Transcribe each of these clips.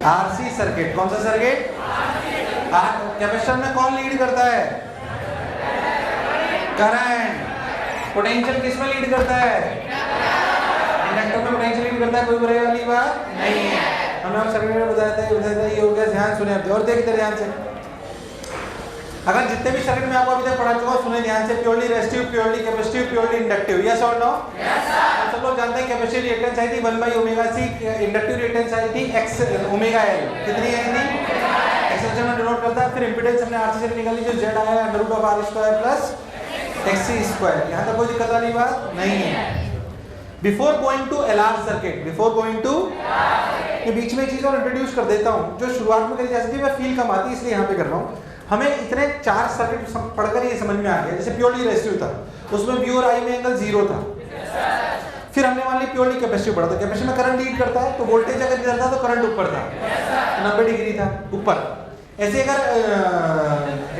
RC circuit. कौन सा circuit? Capacitor में कौन लीड करता है? करंट। पोटेंशियल किस में लीड करता है? इंडक्टर में पोटेंशियल लीड करता है। कोई बुराई वाली बात नहीं है। हमने आप सर्किट में बताया था ये हो गया। ध्यान सुने अब और देखते ध्यान से। अगर जितने भी सर्किट में आपको अभी तक पढ़ा चुका सुने ध्यान से। Purely resistive, purely capacitive, purely inductive. Yes और नो? Yes sir. सब लोग जानते हैं कैपेसिटिव रिएक्टेंस आई थी 1/ωc, इंडक्टिव रिएक्टेंस आई थी x ωl। कितनी आई थी? एक्सेप्शन में डिनोट करता है। फिर इंपेडेंस हमने आरसी से निकाली जो z आया √r² + xc²। यहां तक कोई दिक्कत वाली बात नहीं है। Before going to LR circuit, before going to ये बीच में एक चीज और इंट्रोड्यूस कर देता हूं जो शुरुआत में करी जा सकती है, मैं फील कम आती इसलिए यहां पे कर रहा हूं। हमें इतने 4 सर्किट पढ़कर ये समझ में आ गया। जैसे प्योरली रेजिस्टिव था, उसमें V और I में एंगल 0 था। फिर हमने मान ली प्योरली कैपेसिटिव पढ़ा था। कैपेसिटिव में करंट लीड करता है तो वोल्टेज अगर इधर था तो करंट ऊपर था, 90 डिग्री था ऊपर। ऐसे अगर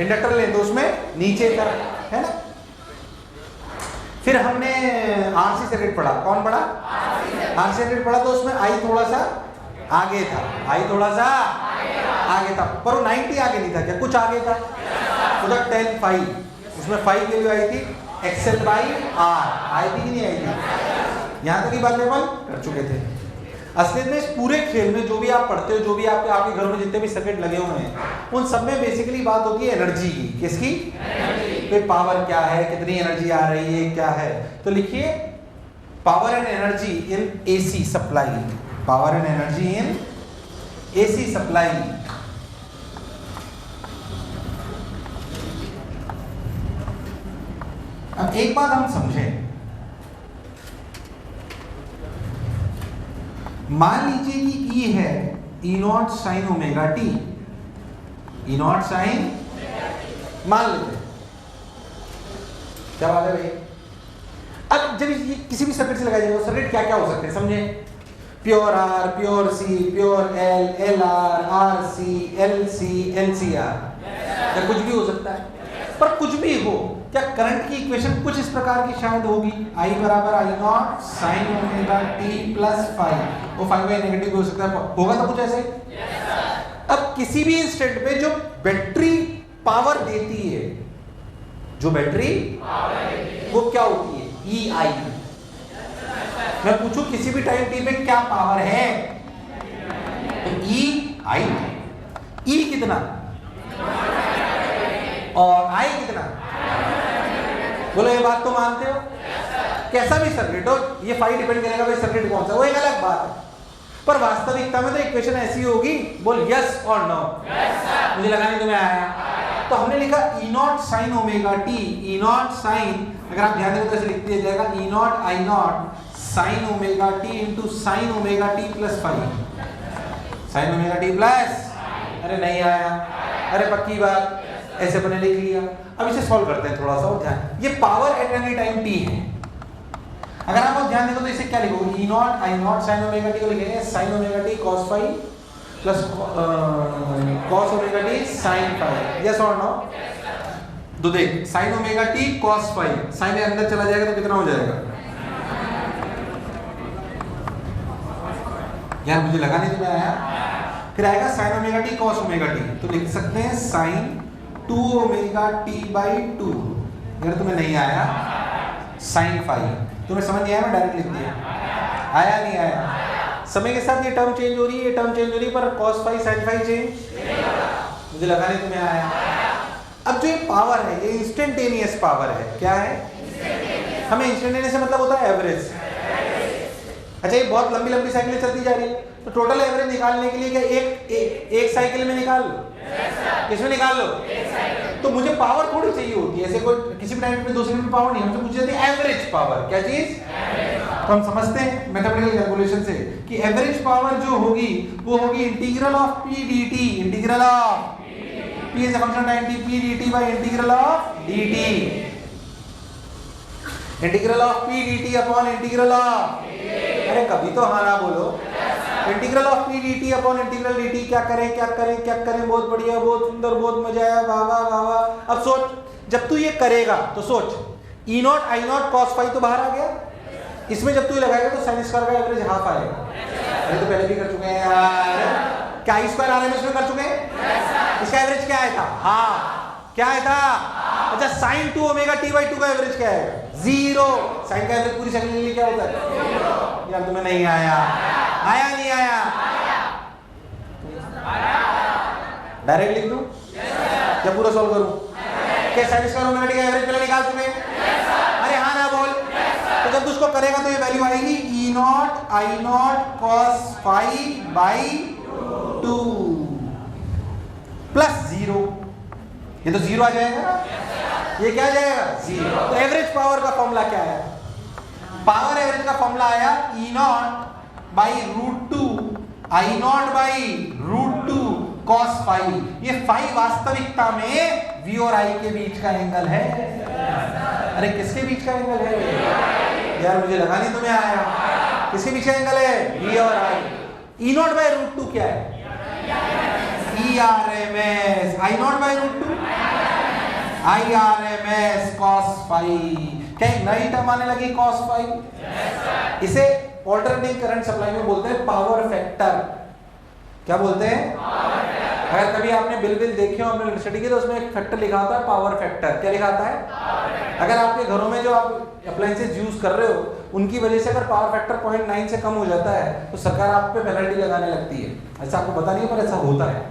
इंडक्टर ले तो उसमें नीचे था, है ना। फिर हमने आरसी सर्किट पढ़ा। कौन पढ़ा? आरसी सर्किट पढ़ा तो उसमें I थोड़ा सा आगे था, I थोड़ा सा आगे था, पर वो 90 आगे नहीं था। क्या कुछ आगे था? उधर 10 5, उसमें 5 की वैल्यू आई थी XL/R। आई थी कि नहीं आई थी? यहाँ तक की बात लेवल कर चुके थे। असलियत में इस पूरे खेल में जो भी आप पढ़ते हो, जो भी आपके घरों में जितने भी सर्किट लगे हुए हैं, उन सब में बेसिकली बात होती है एनर्जी की। किसकी? तो पावर क्या है, कितनी एनर्जी आ रही है, क्या है। तो लिखिए power and energy in AC supply. Power and energy in AC supply. अब एक बात हम समझें। मान लीजिए कि E है E0 sin ωt। E0 sin मान लेते हैं, क्या बात है भाई। अब जब ये किसी भी सर्किट से लगाया जाएगा, सर्किट क्या क्या हो सकते हैं समझे। Pure R, pure C, pure L, LR, RC, LC, LCR, या कुछ भी हो सकता है। पर कुछ भी हो, क्या करंट की इक्वेशन कुछ इस प्रकार की शायद होगी। I बराबर I0 sin ωt + 5। वो 5 नेगेटिव हो सकता है, होगा तो कुछ ऐसे। अब किसी भी इंस्टेंट पे जो बैटरी पावर देती है, जो बैटरी वो क्या होती है? EI। मैं पूछूं किसी भी टाइम t पे क्या पावर है तो EI। E कितना और I कितना? बोलो ये बात तो मानते हो? कैसा भी सर्किट हो, ये 5 डिपेंड करेगा भाई सर्किट कौन सा, वो एक अलग बात है। पर वास्तविकता में तो इक्वेशन ऐसी होगी। बोल यस और नो? मुझे लगा नहीं तुम्हें आया। तो हमने लिखा E0 sin ωt। E0 sin, अगर आप ध्यान दें तो ऐसे लिख दिया जाएगा E0 I0 sin ωt into sin ωt + 5। sin ωt plus, अरे नहीं आया, अरे पक्की बात, ऐसे अपने लिख लिया। अब इसे सॉल्व करते हैं थोड़ा सा और ध्यान। ये power eight any time t है। अगर आप ध्यान देखो तो इसे क्या लिखोगे? E0 I0 sin ωt को लिखेंगे sin ωt cos phi plus cos ωt sin phi। Yes और नो? तो देख sin ωt cos phi, sin के अंदर चला जाएगा तो कितना हो जाएगा यार, मुझे लगा नहीं तुम्हें आया। फिर आएगा sin ωt cos ωt, तो लिख सकते हैं sin 2ωt/2। अगर तुम्हें नहीं आया sin phi, तुम्हें समझ नहीं आया, मैं डायरेक्ट लिख दिया। आया नहीं आया? समय के साथ ये टर्म चेंज हो रही है, ये टर्म चेंज हो रही है, पर cos phi sin phi change, मुझे लगा नहीं तुम्हें आया। अब जो ये पावर है ये इंस्टेंटेनियस पावर है। क्या है? हमें इंस्टेंटेनियस से मतलब होता है एवरेज। अच्छा, ये बहुत लंबी लंबी साइकिलें चलती जा रही है तो टोटल एवरेज निकालने के लिए क्या एक साइकिल में निकाल लो? किसमें निकाल लो? तो मुझे पावर थोड़ी चाहिए होती है, ऐसे कोई किसी भी टाइम में 2 सेकंड में पावर नहीं, हमसे पूछी जाती है एवरेज पावर। क्या चीज? तो हम समझते हैं मैथमेटिकल कैलकुलेशन से कि एवरेज पावर जो होगी वो होगी integral of P dt। Integral of P is a function time t, P dt by integral of dt। Integral of P dt upon integral of, अरे कभी तो हाँ ना बोलो। Integral of P dt upon integral dt। क्या करें क्या करें क्या करें? बहुत बढ़िया, बहुत सुंदर, बहुत मजा आया, वाह वाह वाह वाह। अब सोच, जब तू ये करेगा तो सोच E0 I0 cos phi तो बाहर आ गया, इसमें जब तू ये लगाएगा तो sin स्क्वायर का एवरेज हाफ आएगा। अरे तो पहले भी कर चुके हैं यार। क्या आई स्क्वायर आरएमएस में कर चुके हैं? इसका एवरेज क्या आया था? हाफ। क्या आया था? अच्छा साइन 2 ओमेगा टी बाई 2 का एवरेज क्या है? 0। साइन का एवरेज पूरी साइकिल के लिए क्या होता है? यार तुम्हें नहीं आया? आया नहीं आया? डायरेक्ट लिख दूं या पूरा सॉल्व करूं? क्या साइन स्क्वायर ओमेगा टी का एवरेज पहले निकाल चुके हैं? अरे हाँ ना बोल। तो जब उसको करेगा तो ये वैल्यू आएगी E naught I naught cos five by 2 plus 0। ये तो 0 आ जाएगा ना? ये क्या आ जाएगा? 0। तो एवरेज पावर का फॉर्मूला क्या है? पावर एवरेज का फॉर्मूला आया E naught by root 2 I naught by root 2 cos 5। ये 5 वास्तविकता में v और i के बीच का एंगल है। अरे किसके बीच का एंगल है यार? मुझे लगा नहीं तुम्हें आया। किसके बीच का एंगल है? v और i। e naught by root 2 क्या है? e RMS। i naught by root 2 i RMS cos 5। क्या एक नई टर्म आने लगी cos 5? इसे ऑल्टरनेटिंग करंट सप्लाई में बोलते हैं पावर फैक्टर। क्या बोलते हैं? अगर कभी आपने बिल देखे हो आपने स्टडी की तो उसमें एक फैक्टर लिखा होता है पावर फैक्टर। क्या लिखा होता है? अगर आपके घरों में जो आप अप्लायंसेस यूज कर रहे हो उनकी वजह से अगर पावर फैक्टर 0.9 से कम हो जाता है तो सरकार आप पे पेनल्टी लगाने लगती है। ऐसा आपको पता नहीं है पर ऐसा होता है।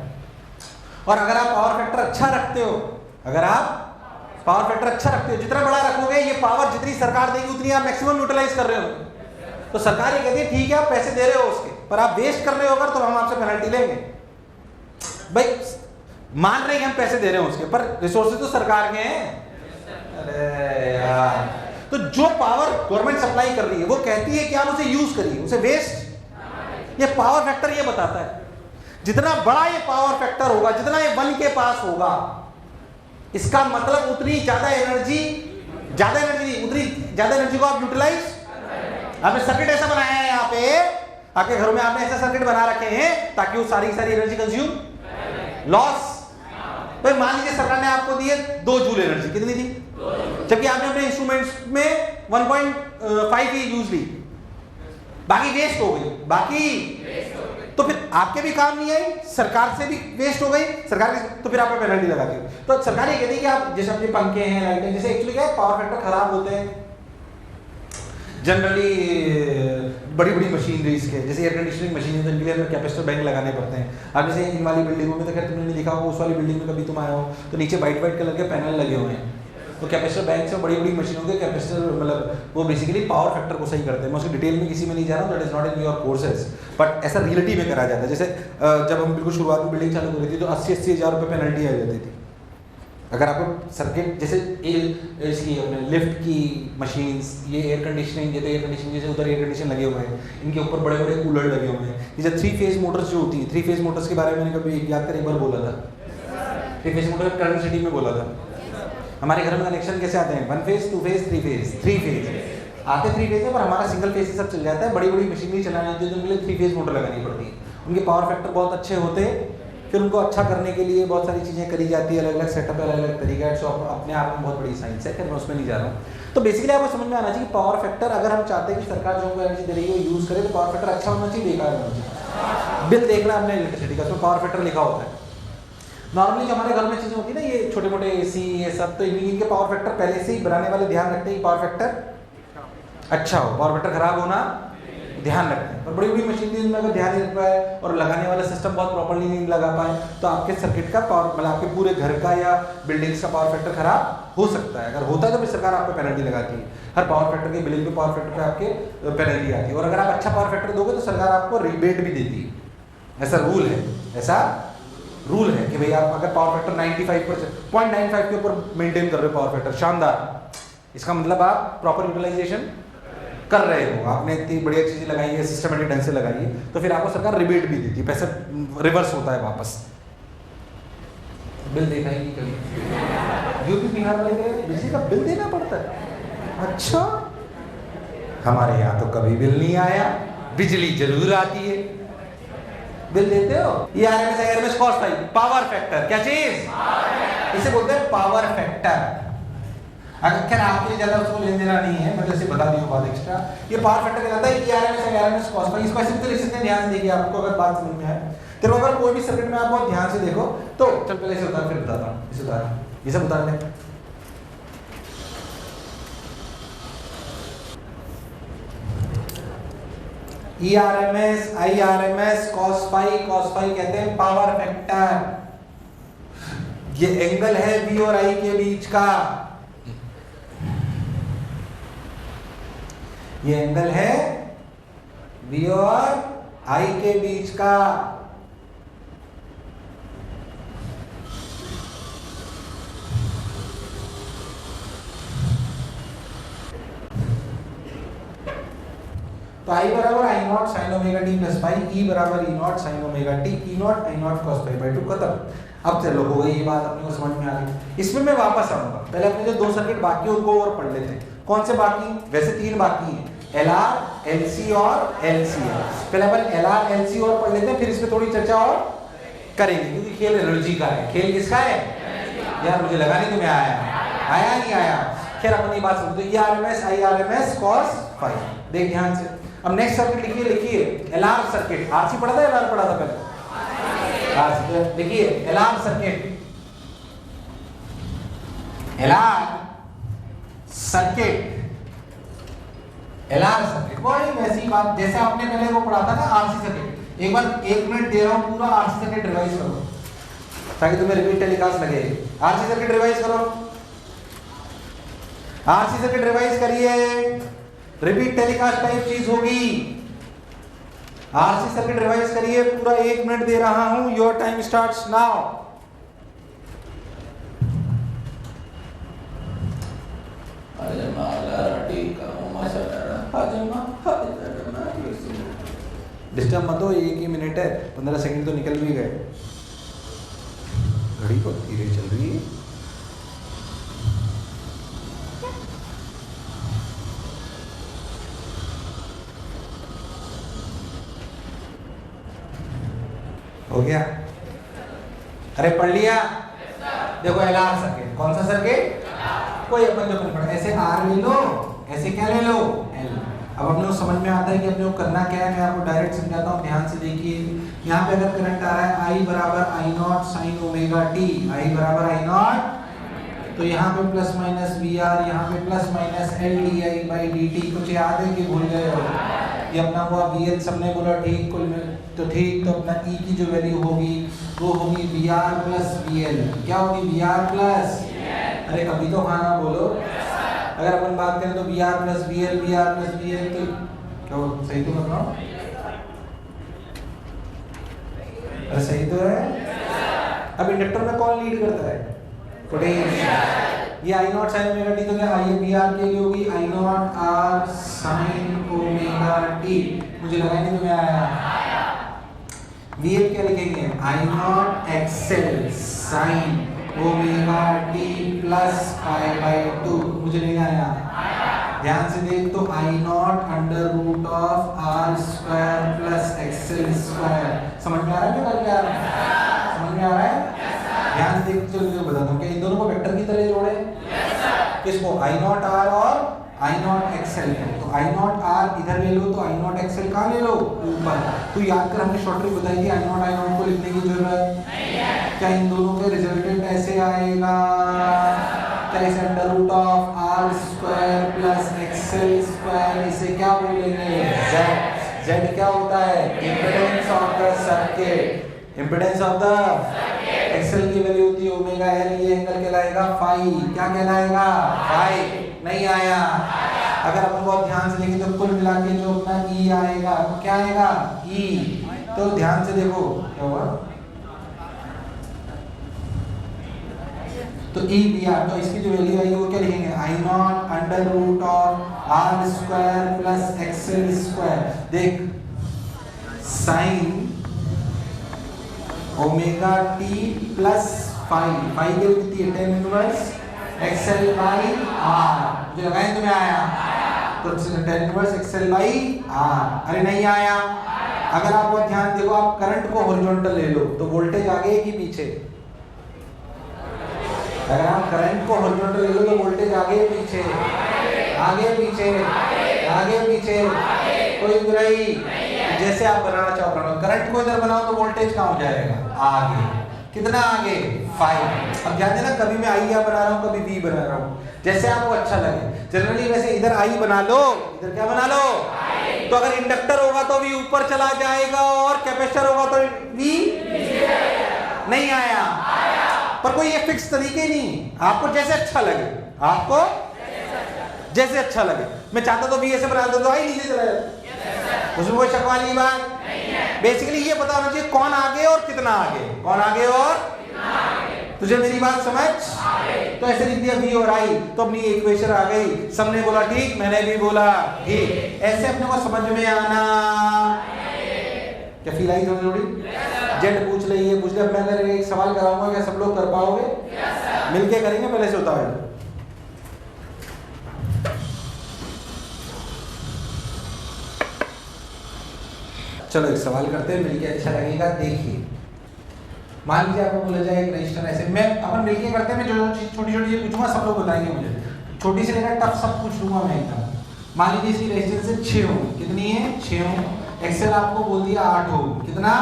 और अगर आप पावर फैक्टर अच्छा रखते हो, अगर आप पावर फैक्टर अच्छा रखते हो, जितना बड़ा रखोगे ये पावर जितनी सरकार देगी उतनी आप मैक्सिमम यूटिलाइज कर रहे हो। तो सरकार ये कहती है ठीक है आप पैसे दे रहे हो उसके, पर आप वेस्ट कर रहे हो अगर तो हम आपसे पेनल्टी लेंगे। भाई मान रहे हैं हम पैसे दे रहे हो उसके, पर रिसोर्सेज तो सरकार के हैं। अरे यार, तो जो पावर गवर्नमेंट सप्लाई कर रही है वो कहती है कि आप उसे यूज करिए, उसे वेस्ट। ये पावर फैक्टर ये बताता है जितना बड़ा ये पावर फैक्टर होगा, जितना ये 1 के पास होगा, इसका मतलब उतनी ज्यादा एनर्जी को आप यूटिलाइज। आपने सर्किट ऐसा बनाया है यहाँ पे, आपके घरों में आपने ऐसा सर्किट बना रखे हैं ताकि वो सारी एनर्जी कंज्यूम लॉस। भाई मान लीजिए सरकार ने आपको दी है 2 जूल एनर्जी, कितनी थी? जबकि आपने अपने इंस्ट्रूमेंट्स में 1.5 ही यूज ली, बाकी वेस्ट हो गई। तो फिर आपके भी काम नहीं आई, सरकार से भी वेस्ट हो गई, सरकार की तो फिर आप पे पेनल्टी लगा दी। तो सरकार ये कहती है कि आप जैसे अपने पंखे हैं, लाइटें, जैसे एक्चुअली क्या है पावर फैक्टर खराब होते हैं जनरली बड़ी बड़ी मशीनरीज के, जैसे एयर कंडीशनिंग मशीन है तो इनके लिए हमें कैपेसिटर बैंक लगाने पड़ते हैं। अब जैसे इन वाली बिल्डिंगों में तो खैर तुमने नहीं देखा होगा, उस वाली बिल्डिंग में कभी तुम आए हो तो नीचे वाइट कलर के पैनल लगे हुए हैं, तो कैपेसिटर बैंक से बड़ी बड़ी मशीनों के कैपेसिटर मतलब वो बेसिकली पावर फैक्टर को सही करते हैं। मैं उसकी डिटेल में किसी में नहीं जा रहा हूँ, that is not in your courses, but ऐसा रियलिटी में करा जाता है। जैसे जब हम बिल्कुल शुरुआत में बिल्डिंग चालू हो रही थी तो 80-80 हज़ार रुपये पेनल्टी आ जाती थी अगर आपको सर्किट जैसे इसकी अपने लिफ्ट की मशीन्स, ये एयर कंडीशनिंग जैसे उधर एयर कंडीशन लगे हुए हैं, इनके ऊपर बड़े बड़े कूलर लगे हुए हैं। जैसे 3 फेज मोटर्स जो होती हैं, 3 फेज मोटर्स के बारे में मैंने कभी याद कर एक बार बोला था, 3 फेज मोटर करंट सिटी में बोला था। हमारे घर में कनेक्शन कैसे आते हैं? 1 फेज, 2 फेज, 3 फेज। 3 फेज आते 3 फेज है, पर हमारा सिंगल फेज से सब चल जाता है। बड़ी बड़ी मशीनरी चलानी होती है तो उनके लिए 3 फेज मोटर लगानी पड़ती है। उनके पावर फैक्टर बहुत अच्छे होते हैं, फिर उनको अच्छा करने के लिए बहुत सारी चीज़ें करी जाती है, अलग अलग सेटअप है, अलग अलग तरीका है। सो अपने आप में बहुत बड़ी साइंस है, फिर मैं उसमें नहीं जा रहा हूँ। तो बेसिकली आपको समझ में आना चाहिए कि पावर फैक्टर अगर हम चाहते हैं कि सरकार जो हमको एनर्जी दे रही है वो यूज़ करे तो पावर फैक्टर अच्छा होना चाहिए, बेकार होना चाहिए। बिल देखना हमने इलेक्ट्रिसिटी का, उसमें पावर फैक्टर लिखा होता है। नॉर्मली जो हमारे घर में चीज़ें होती है ना, ये छोटे मोटे AC ये सब, तो इनके पावर फैक्टर पहले से ही बनाने वाले ध्यान रखते हैं कि पावर फैक्टर अच्छा हो, पावर फैक्टर खराब होना ध्यान रखते हैं। और बड़ी बड़ी मशीनरी में अगर ध्यान नहीं रख पाए और लगाने वाला सिस्टम बहुत प्रॉपर्ली नहीं लगा पाए तो आपके सर्किट का पावर मतलब आपके पूरे घर का या बिल्डिंग्स का पावर फैक्टर खराब हो सकता है। अगर होता है तो फिर सरकार आपको पेनल्टी लगाती है, हर पावर फैक्टर के बिलिंग पे पावर फैक्टर पे आपके पेनल्टी आती है। और अगर आप अच्छा पावर फैक्टर दोगे तो सरकार आपको रिबेट भी देती है। ऐसा रूल है कि भाई आप अगर पावर फैक्टर 95% 0.95 के ऊपर मेंटेन कर रहे हो पावर फैक्टर, शानदार, इसका मतलब आप प्रॉपर यूटिलाइजेशन कर रहे हो, आपने इतनी बढ़िया चीज़ें लगाई है, सिस्टमेटिक ढंग से लगाई है, तो फिर आपको सरकार रिबेट भी देती है, पैसा रिवर्स होता है वापस। बिल देखा ही नहीं कभी, यूपी बिहार वाले बिजली का बिल देना पड़ता है। अच्छा, हमारे यहाँ तो कभी बिल नहीं आया, बिजली जरूर आती है। बिल देते हो? ये RMS कॉस्ट आई, पावर फैक्टर, क्या चीज? इसे बोलते हैं पावर फैक्टर। अगर खैर आपके लिए ज़्यादा उसको लेन देना नहीं है, मैं तो इसे बता दी हूँ बात एक्स्ट्रा। ये पावर फैक्टर कहलाता है RMS कॉस्ट। इसको ऐसे भी तो लिख सकते हैं, ध्यान से देखिए आपको अगर बात समझ में आए। तेरे को अगर कोई भी सर्किट में आप बहुत ध्यान से देखो तो चल पहले इसे उतार फिर बताता हूँ, इसे उतार, ये सब उतार ले। ERMS, IRMS, cos phi कहते हैं पावर फैक्टर। ये एंगल है V और I के बीच का, ये एंगल है V और I के बीच का। तो I बराबर I naught sine omega t plus pi, E बराबर E not sine omega T, E not I not cos pi by 2 खत्म। अब चलो हो गई ये बात, अपने को समझ में आ गई। इसमें मैं वापस आऊंगा, पहले अपने जो 2 सर्किट बाकी है उनको और पढ़ लेते हैं। कौन से बाकी? वैसे 3 बाकी हैं, LR, LC और LCR। पहले अपन LR, LC और पढ़ लेते हैं, फिर इस पे थोड़ी चर्चा और करेंगे, क्योंकि खेल एनर्जी का है। खेल किसका है यार? मुझे लगा नहीं तुम्हें आया नहीं आया। खैर अपन ये बात समझते हैं, ERMS, IRMS, cos phi। देख ध्यान से, अब नेक्स्ट सर्किट लिखिए LR सर्किट। RC पढ़ा था, LR पढ़ा था पहले? RC। लिखिए LR circuit, LR circuit, LR circuit. वही वैसी बात जैसे आपने पहले वो पढ़ा था ना RC सर्किट। एक बार 1 मिनट दे रहा हूं, पूरा RC सर्किट रिवाइज करो ताकि तुम्हें रिपीट टेलीकास्ट लगे। RC सर्किट रिवाइज करो, RC सर्किट रिवाइज करिए, रिपीट टेलीकास्ट टाइप चीज होगी। RC सर्किट रिवाइज करिए, पूरा 1 मिनट दे रहा हूं, your time starts now. Disturb मत हो, 1 ही मिनट है, 15 सेकंड तो निकल भी गए। घड़ी बहुत धीरे चल रही है। हो गया? अरे पढ़ लिया? देखो LR सर्किट, कौन सा सर्किट? कोई अपन जो पढ़ा, ऐसे R ले लो, ऐसे क्या ले लो L। अब अपने को समझ में आता है कि अपने को करना क्या है। मैं आपको डायरेक्ट समझाता हूँ, ध्यान से देखिए। यहाँ पे अगर करंट आ रहा है I बराबर I naught sine omega T, I बराबर I नॉट, तो यहाँ पे प्लस माइनस VR, यहाँ पे plus minus LDI by DT। कुछ याद है कि भूल गए हो? ये अपना हुआ VL, सबने बोला ठीक, कुल में तो ठीक। तो अपना E की जो वैल्यू होगी वो होगी VR प्लस VL। क्या होगी? VR प्लस, अरे कभी तो हाँ ना बोलो। अगर अपन बात करें तो VR plus VL, VR plus VL, तो क्या सही तो बताओ? अरे सही तो है। अब इंडक्टर में कौन लीड करता है? पोटेंशियल। ये I naught sine omega t, तो क्या I VR के लिए होगी I naught R sine omega t. मुझे लगा नहीं तुम्हें आया। VL क्या लिखेंगे? I naught XL sine omega t plus pi by 2। मुझे नहीं आया, ध्यान से देख। तो I naught under root of R square plus XL square. समझ में आ रहा है क्या? क्या समझ में आ रहा है? ध्यान से देख, चलो मुझे बताता हूँ। क्या इन दोनों को वेक्टर की तरह जोड़े? किसको? I नॉट R और I नॉट XL को। तो I नॉट R इधर ले लो, तो I नॉट XL कहाँ ले लो? ऊपर। तो याद कर, हमने शॉर्ट ट्रिक बताई थी, I नॉट को लिखने की जरूरत नहीं है। क्या इन दोनों के रिजल्टेंट ऐसे आएगा? क्या इसे under root of R square plus XL square, इसे क्या बोलेंगे? Z। Z क्या होता है? Impedance of the circuit. Impedance of the XL की वैल्यू होती है ओमेगा L। ये एंगल कहलाएगा फाई। क्या कहलाएगा? फाई। नहीं आया? अगर अपन बहुत ध्यान से देखें तो कुल मिला के जो अपना E आएगा, तो क्या आएगा? E। तो ध्यान से देखो क्या हुआ, तो E दिया, तो इसकी जो वैल्यू आई वो क्या लिखेंगे? I naught under root of R square plus XL square. देख, sine omega t plus phi, phi की कितनी है? 10 इनवर्स XL बाई R। मुझे लगा है तुम्हें आया, तो 10 इनवर्स XL बाई R। अरे नहीं आया? अगर आप बहुत ध्यान देखो, आप करंट को हॉरिजॉन्टल ले लो तो वोल्टेज आगे कि पीछे? अगर आप करंट को हॉरिजॉन्टल ले लो तो वोल्टेज आगे पीछे? आगे पीछे, आगे पीछे, कोई बुराई। जैसे आप बनाना चाहो करंट को इधर बनाओ तो वोल्टेज कहाँ हो जाएगा, आगे। कितना आगे, 5। अब ध्यान देना, कभी मैं आई या बना रहा हूँ, कभी वी बना रहा हूँ, जैसे आपको अच्छा लगे। जनरली वैसे इधर आई बना लो, इधर क्या बना लो, तो अगर इंडक्टर होगा तो वी ऊपर चला जाएगा और कैपेसिटर होगा तो वी नहीं आया। पर कोई ये फिक्स तरीके नहीं, आपको जैसे अच्छा लगे, आपको जैसे अच्छा लगे। मैं चाहता तो वी ऐसे बना दो तो आई नीचे चला जाता, उसमें कोई शक वाली बात नहीं है। बेसिकली ये पता होना चाहिए कौन आगे और कितना आगे, कौन आगे और कितना आगे। तुझे मेरी बात समझ? तो ऐसे लिख दिया वी और आई, तो अपनी इक्वेशन आ गई। सबने बोला ठीक, मैंने भी बोला ठीक। ऐसे अपने को समझ में आना, क्या फील आई थोड़ी थोड़ी? जेड पूछ ले, ये पूछ ले। मैं अगर एक सवाल कराऊंगा, क्या सब लोग कर पाओगे? मिलके करेंगे, पहले से होता है। चलो एक सवाल करते हैं, मिलके अच्छा लगेगा। देखिए, मान लीजिए आपको बोला जाए एक रजिस्टर ऐसे, मैं अपन मिलके करते हैं, मैं जो छोटी छोटी चीज पूछूंगा सब लोग बताएंगे मुझे, छोटी से लेकर टफ सब पूछ लूंगा मैं एकदम। मान लीजिए इसकी रेजिस्टेंस 6 ओम, कितनी है 6 ओम। एक्सेल आपको बोल दिया 8 ओम, कितना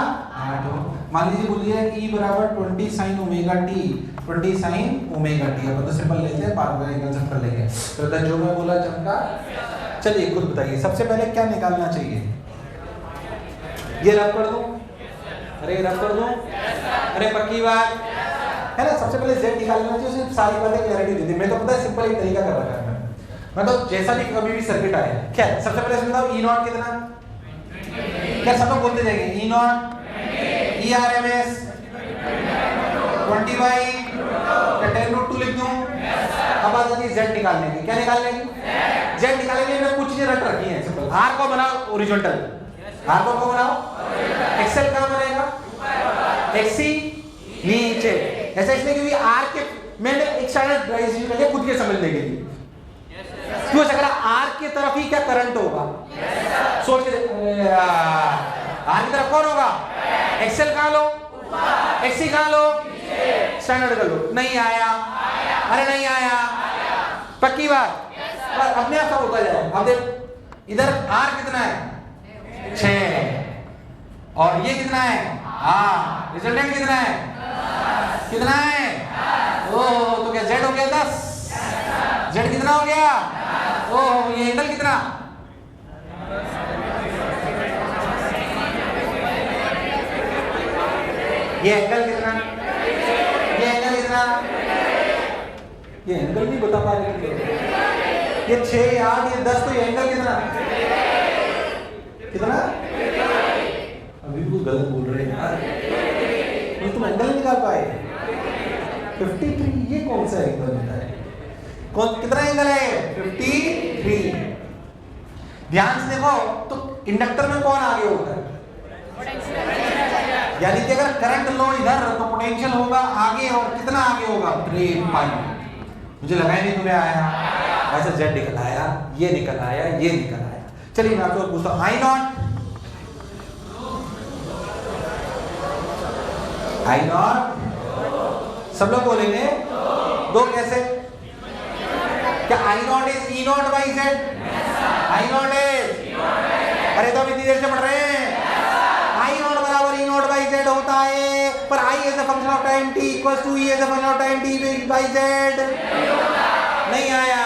8 ओम। मान लीजिए बोल दिया E बराबर 20 sin omega t, 20 sin omega t। अब तो सिंपल लेते हैं, पावर एंगल से कर लेंगे। तो जो मैं बोला चमका। चलिए खुद बताइए, सबसे पहले क्या निकालना चाहिए? ये रब कर दूं? अरे रब कर दूं? अरे पक्की बात है ना। सबसे पहले z निकालना चाहिए, उसमें सारी बातें क्लैरिटी दे दी। मैं तो पता है सिंपल एक तरीका कर रखा है मैं तो, जैसा भी कभी भी सर्किट आए। क्या सबसे पहले बताओ E नॉट कितना? क्या सब लोग बोलते जाएंगे E नॉट, E RMS 20/10√2 लिख दूं। अब आ जाती है z निकालने की। क्या निकालने की? z निकालने के लिए मैं कुछ चीजें रट रखी है सिंपल। r को बनाओ ओरिजेंटल, r को बनाओ। एक्सेल कहां बनेगा? एक्सी नीचे। ऐसा इसलिए क्योंकि r के मैंने एक स्टैंडर्डाइजेशन कर लिया खुद के समझने के लिए। क्यों अगर आर की तरफ ही क्या करंट होगा? सोच के आर की तरफ कौन होगा? एक्सेल कहां लो, एक्सी कहां लो, स्टैंडर्ड कर लो। नहीं आया, अरे नहीं आया, पक्की बात। अपने आप सब होता जाए। अब देख इधर आर कितना है 6 और ये कितना है, हाँ रिजल्टेंट कितना है, कितना है? ओह तो क्या जेड हो गया 10, जेड कितना हो गया? ओह ये एंगल कितना? ये एंगल कितना? ये एंगल कितना? ये एंगल नहीं बता पा रहे। ये 6 8 ये 10, तो ये एंगल कितना? कितना? अभी भी गलत बोल रहे हैं यार, तुम एंगल निकाल पाए 53। ये कौन सा एंगल होता है? कौन कितना एंगल है? 53। ध्यान से देखो तो इंडक्टर में कौन आगे होता है? यानी कि अगर करंट लो इधर तो पोटेंशियल होगा आगे, और कितना आगे होगा? 3 पाई। मुझे लगा ही नहीं तुम्हें आया, ऐसा जेड निकल आया, ये निकल आया, ये निकल आया। चलिए मैं आपसे पूछता हूं, आई नॉट, आई नॉट सब लोग बोलेंगे दो कैसे? क्या I naught is E naught by Z? I naught is, अरे तो इतनी देर से पढ़ रहे हैं। आई नॉट बराबर ई नॉट बाई जेड होता है, पर I as a function of time t equals to E as a function of time t by Z नहीं आया।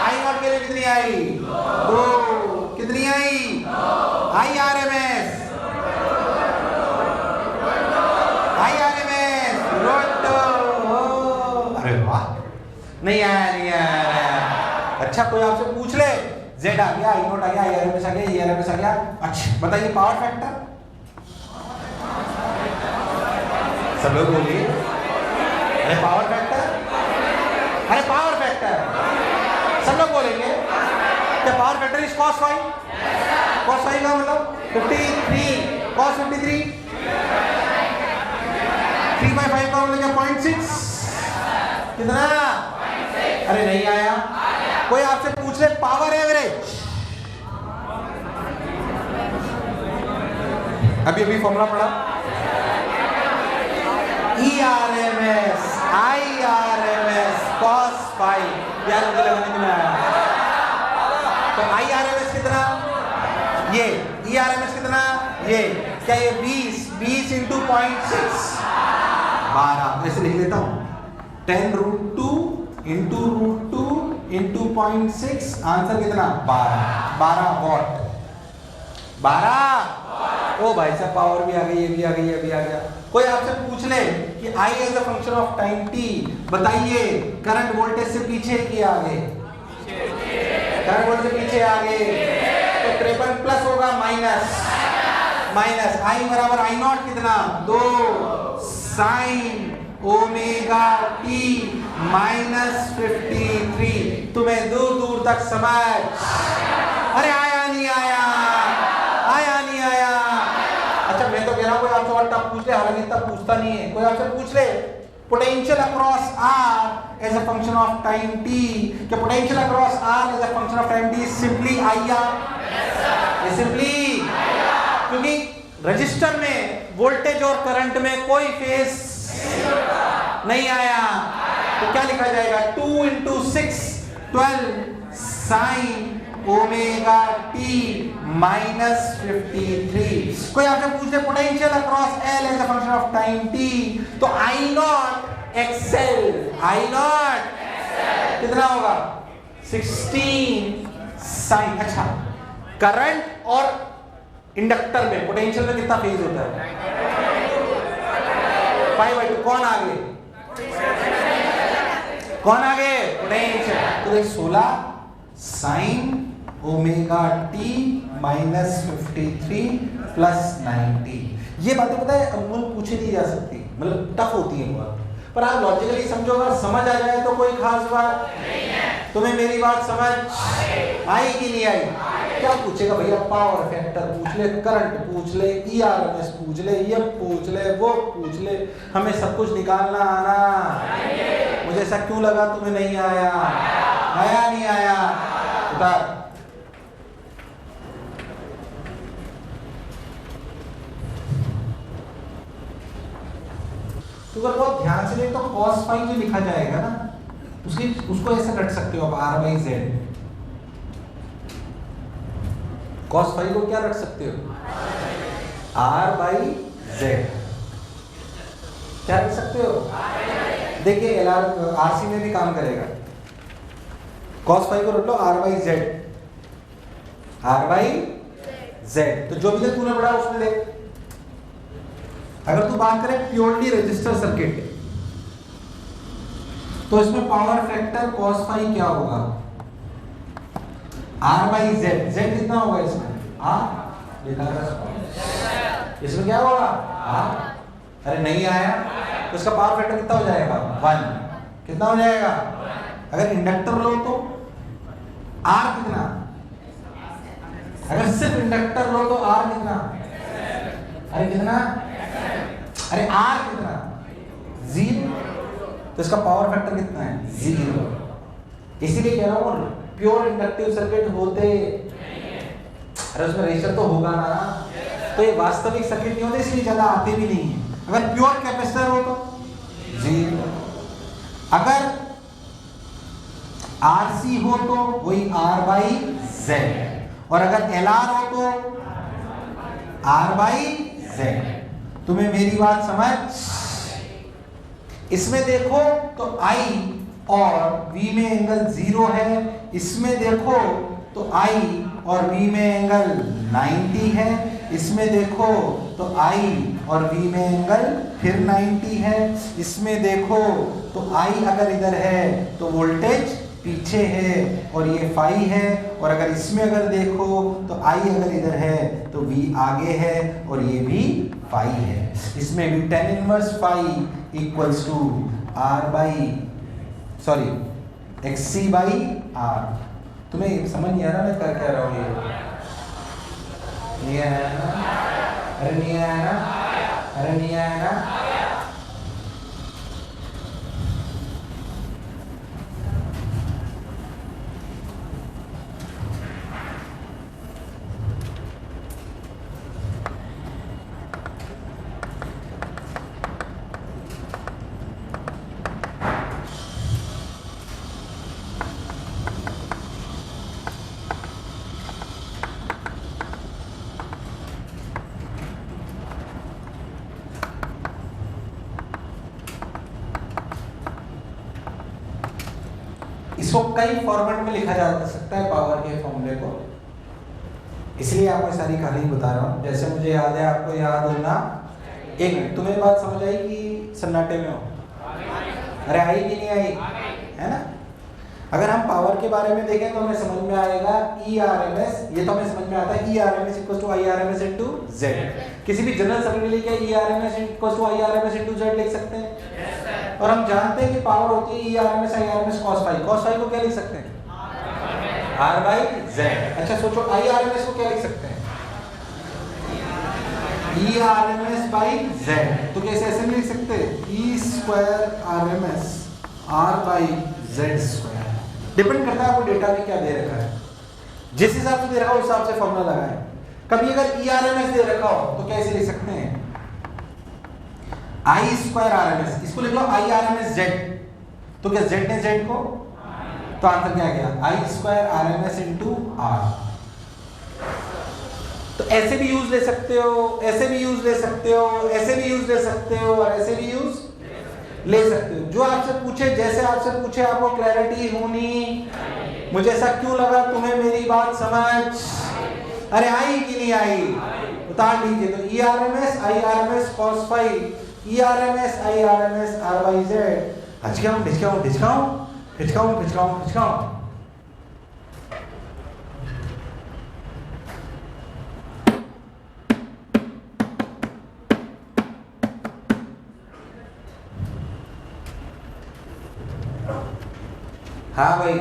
आई नॉट के लिए कितनी आई? 2। कितनी आई? आई आरएमएस, आई आरएमएस अरे वाह, नहीं आया, नहीं आया। अच्छा कोई आपसे पूछ ले Z आ गया, I नॉट आ गया, IRMS आ गया, ERMS आ गया। अच्छा बताइए पावर फैक्टर, सब लोग बोलिए। अरे पावर फैक्टर, अरे पावर फैक्टर सब लोग बोलेंगे। क्या power factor is cos five? cos five का मतलब 53, cos 53, 3/5 का मतलब क्या 0.6, कितना? अरे नहीं आया। कोई आपसे पूछ ले पावर एवरेज, अभी फॉर्मूला पढ़ा ERMS IRMS cos फाइव, यार मुझे लगा नहीं आया। तो IRMS कितना? ये ERMS कितना, ये क्या, ये 20 इंटू 0.6 12, ऐसे लिख लेता हूँ 10√2 इंटू √2 इंटू 0.6, आंसर कितना 12 वॉट, 12। ओ भाई साहब पावर भी आ गई, ये भी आ गई, ये भी आ गया। कोई आपसे पूछ ले कि I as a function of time t, बताइए करंट वोल्टेज से पीछे कि आगे, करंट वोल्टेज से पीछे आगे, तो 53 प्लस होगा माइनस I बराबर I0 कितना 2 साइन ओमेगा t माइनस 53। तुम्हें दूर दूर तक समझ, अरे आया नहीं आया, आया नहीं आया। अच्छा मैं तो कह रहा हूँ कोई आपसे और टफ पूछ ले, हालांकि इतना पूछता नहीं है, कोई आपसे पूछ ले potential across R as a function of time t, क्या potential across R as a function of time t simply IR, ये सिंपली, क्योंकि रजिस्टर में वोल्टेज और करंट में कोई फेज नहीं आया, तो क्या लिखा जाएगा 2 into 6 12 sine omega t minus 53। कोई आपसे पूछे potential across L as a function of time t, तो I0 XL, I0 कितना होगा 16 साइन। अच्छा करंट और इंडक्टर में पोटेंशियल में कितना फेज होता है 5/2, कौन आगे, कौन आगे, पोटेंशियल। तो 16 sign omega t minus 53 plus 90। ये बातें पता है अमूल पूछी नहीं जा सकती, मतलब टफ होती है बहुत, पर आप लॉजिकली समझो, अगर समझ आ जाए तो कोई खास बात नहीं है। तुम्हें मेरी बात समझ आई कि नहीं आई? क्या पूछेगा भैया, पावर फैक्टर पूछ ले, करंट पूछ ले, ERMS पूछ ले, ये पूछ ले, वो पूछ ले, हमें सब कुछ निकालना आना। मुझे ऐसा क्यों लगा तुम्हें नहीं आया, आया नहीं आया, उतार। तो अगर बहुत ध्यान से देखें तो cos फाई जो लिखा जाएगा ना, उसको ऐसे रख सकते हो आप R/Z। cos फाई को क्या रख सकते हो R/Z, क्या रख सकते हो, देखिए RC में भी काम करेगा। cos फाई को रख लो R/Z, R/Z। तो जो भी तूने पढ़ा उसमें देख, अगर तू बात करें प्योरली रजिस्टर सर्किट, तो इसमें पावर फैक्टर cos फाई क्या होगा R/Z, Z कितना होगा इसमें R, इसमें क्या होगा R, अरे नहीं आया तो इसका पावर फैक्टर कितना हो जाएगा 1, कितना हो जाएगा। अगर इंडक्टर लो तो R कितना, अगर सिर्फ इंडक्टर लो तो R कितना, अरे कितना, अरे R कितना 0, तो इसका पावर फैक्टर कितना है 0। इसीलिए कह रहा हूँ प्योर इंडक्टिव सर्किट होते, अरे उसमें रेजिस्टर तो होगा ना, तो ये वास्तविक सर्किट नहीं होते, इसलिए ज्यादा आते भी नहीं है। अगर प्योर कैपेसिटर हो तो 0, अगर RC हो तो वही R/Z, और अगर LR हो तो R/Z। तुम्हें मेरी बात समझ, इसमें देखो तो I और V में एंगल 0 है, इसमें देखो तो I और V में एंगल 90 है, इसमें देखो तो I और V में एंगल फिर 90 है, इसमें देखो तो I अगर इधर है तो वोल्टेज पीछे है और ये फाई है, और अगर इसमें अगर देखो तो I अगर इधर है तो V आगे है और ये भी फाई है। इसमें भी tan inverse phi equals to XC/R। तुम्हें समझ नहीं आ रहा मैं क्या कह रहा हूँ, ये नहीं आया ना, अरे नहीं आया ना, अरे नहीं आया ना। इसको कई फॉर्मेट में लिखा जा सकता है पावर के फॉर्मूले को, इसलिए आपको सारी कहानी बता रहा हूँ। जैसे मुझे याद है, आपको याद होना, एक मिनट, तुम्हें बात समझ आई कि सन्नाटे में हो? अरे आई कि नहीं आई, है ना? अगर हम पावर के बारे में देखें तो हमें समझ में आएगा ERMS, ये तो हमें समझ में आता है ERMS = IRMS × Z। किसी भी जनरल सर्किट के लिए क्या ERMS = IRMS × Z लिख सकते हैं? yes, और हम जानते हैं कि पावर होती है ERMS IRMS cos phi। cos phi को क्या लिख सकते हैं? R/Z। अच्छा सोचो, IRMS को क्या लिख सकते हैं? ERMS/Z। तो कैसे ऐसे नहीं लिख सकते? E² RMS R/Z²। डिपेंड करता है आपको डेटा में क्या दे रखा है, जिस हिसाब से दे रखा हो उस हिसाब से फॉर्मूला लगाएं। कभी अगर ERMS दे रखा हो तो कैसे लिख सकते हैं? I² RMS, इसको लिख लो IRMS/Z। तो क्या Z ने Z को, तो आंसर क्या गया? I² RMS × R। तो ऐसे भी यूज ले सकते हो, ऐसे भी यूज ले सकते हो, ऐसे भी यूज ले सकते हो, और ऐसे भी यूज ले सकते हो। जो आपसे पूछे, जैसे आपसे पूछे, आपको क्लैरिटी होनी। मुझे ऐसा क्यों लगा, तुम्हें मेरी बात समझ अरे आई कि नहीं आई? उतार लीजिए। तो ERMS IRMS cos phi, ERMS IRMS R/Z। हिचकाऊं हिचकाऊं हिचकाऊं हिचकाऊं हिचकाऊं हिचकाऊं। हाँ भाई,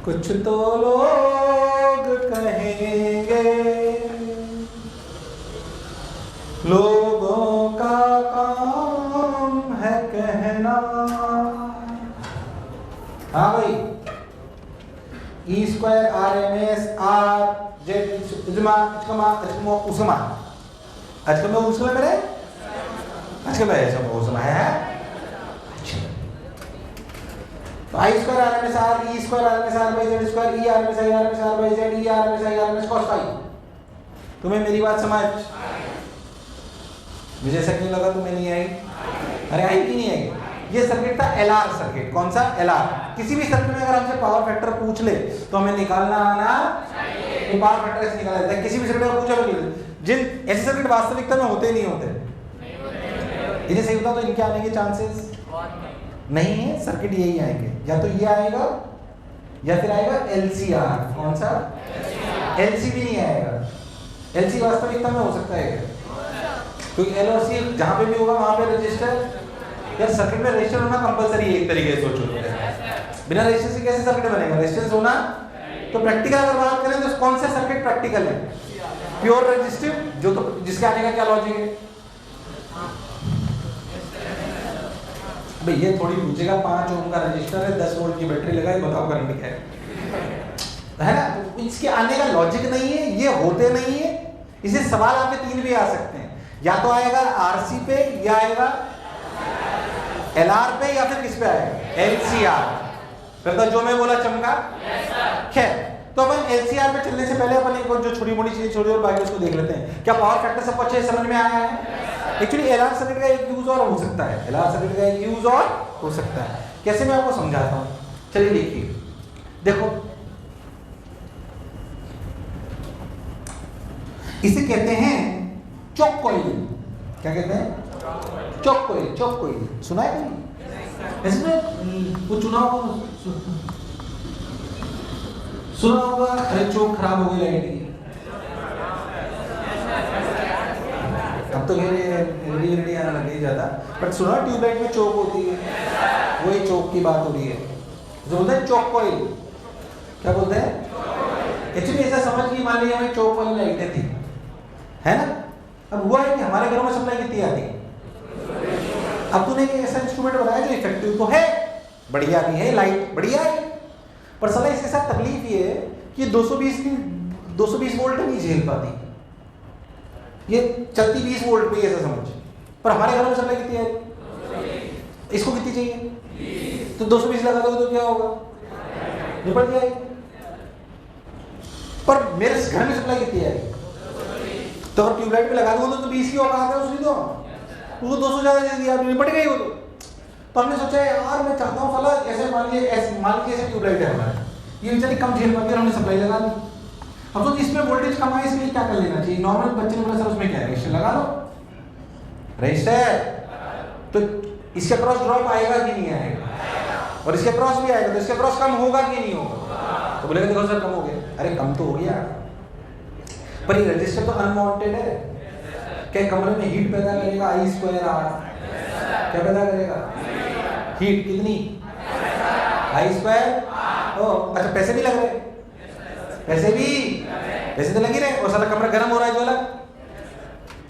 कुछ तो लोग कहेंगे, लोगों का काम है कहना। हाँ भाई, E² RMS R/Z उस्मा आजकल मैं उसमें मेरे आजकल मैं ऐसा उसमें है। तो I² RMS R, E² RMS R/Z², ERMS IRMS R/Z, ERMS IRMS cos phi। तुम्हें मेरी बात समझ? मुझे ऐसा क्यों लगा तुम्हें नहीं आई? अरे आई कि नहीं आई? ये सर्किट था LR सर्किट। कौन सा? LR। किसी भी सर्किट में अगर हमसे पावर फैक्टर पूछ ले तो हमें निकालना आना चाहिए। पावर फैक्टर ऐसे निकाला जाता है। किसी भी सर्किट में पूछा तो जिन ऐसे सर्किट वास्तविकता में होते नहीं होते, इन्हें सही होता तो इनके आने के चांसेस नहीं है। सर्किट यही आएंगे, या तो ये आएगा या फिर आएगा LCR। कौन सा? LC भी नहीं आएगा। LC वास्तविकता में हो सकता है क्या? क्योंकि L और C जहां पे भी होगा वहां पे रजिस्टर, या सर्किट में रजिस्टर होना कंपलसरी है एक तरीके से सोचो तो। बिना रजिस्टर से कैसे सर्किट बनेगा? रजिस्टेंस होना। तो प्रैक्टिकल अगर बात करें तो कौन से सर्किट प्रैक्टिकल है? प्योर रजिस्टिव, जो तो जिसके आने का क्या लॉजिक है? भाई ये थोड़ी पूछेगा 5 ओम का रजिस्टर है, 10 वोल्ट की बैटरी लगाई, बताओ करंट क्या है ना? तो इसके आने का लॉजिक नहीं है, ये होते नहीं है। इसे सवाल आपके 3 भी आ सकते हैं, या तो आएगा RC पे, या आएगा LR पे, या फिर किस पे आएगा? LCR। फिर तो जो मैं बोला चमका। खैर, तो अपन LCR पे चलने से पहले अपन एक जो छोटी मोटी चीजें छोड़ी और बाकी उसको देख लेते हैं। क्या पावर फैक्टर सबको अच्छे से समझ में आया है? एक्चुअली LR सर्किट का एक यूज और हो सकता है, LR सर्किट का एक यूज और हो सकता है। कैसे मैं आपको समझाता हूं, चलिए देखिए। देखो, इसे कहते हैं चोक कॉइल। क्या कहते हैं? चोक कॉइल। चोक कॉइल सुना है कहीं? इसमें वो चुनाव को सुना होगा। अरे चोक खराब हो गई लाइट की, अब तो रेडी आने लग गई ज्यादा, बट सुना ट्यूबलाइट में चोक होती है, वही चोक की बात हो रही है। जो बोलते हैं चोक कॉइल, क्या बोलते हैं? एक्चुअली ऐसा समझ कि मान लीजिए हमें चोक वाली लाइटें थी, है ना? अब हुआ है कि हमारे घरों में सप्लाई कितनी आती है? अब तूने एक ऐसा इंस्ट्रूमेंट बनाया जो इफेक्टिव तो है, बढ़िया भी है, लाइट बढ़िया है, पर साला इसके साथ तकलीफ ये है कि 220 वोल्ट नहीं झेल पाती। ये चलती 20 वोल्ट पे, ऐसा समझ। पर हमारे घरों में सप्लाई कितनी है? इसको कितनी चाहिए? तो 220 लगा दोगे तो क्या होगा? निपट जाएगी। पर मेरे घर में सप्लाई कितनी है? तो अगर ट्यूबलाइट पे लगा दूंगा तो 20 की औकात है उसकी, तो उसको 200 ज्यादा दे दिया, निपट गई वो। तो हमने सोचा यार मैं चाहता हूँ साला ऐसे मान लीजिए ऐसे ट्यूबलाइट है हमारा, ये बेचारी कम झेल पाती है, हमने सप्लाई लगा दी। अब तो इसमें वोल्टेज कम है, इसमें क्या कर लेना चाहिए? नॉर्मल बच्चे ने बोला सर उसमें क्या है, रजिस्टर लगा लो। रजिस्टर तो इसके क्रॉस ड्रॉप आएगा कि नहीं आएगा, और इसके क्रॉस भी आएगा, तो इसके क्रॉस कम होगा कि नहीं होगा? तो बोलेगा देखो सर कम हो गया। अरे कम तो हो गया, पर ये रजिस्टर तो अनवांटेड है। क्या कमरे में हीट पैदा करेगा? I²R क्या पैदा करेगा? हीट कितनी? I²। ओ अच्छा, पैसे भी लग रहे, पैसे तो लग ही रहे, और साला कमरा गर्म हो रहा है जो अलग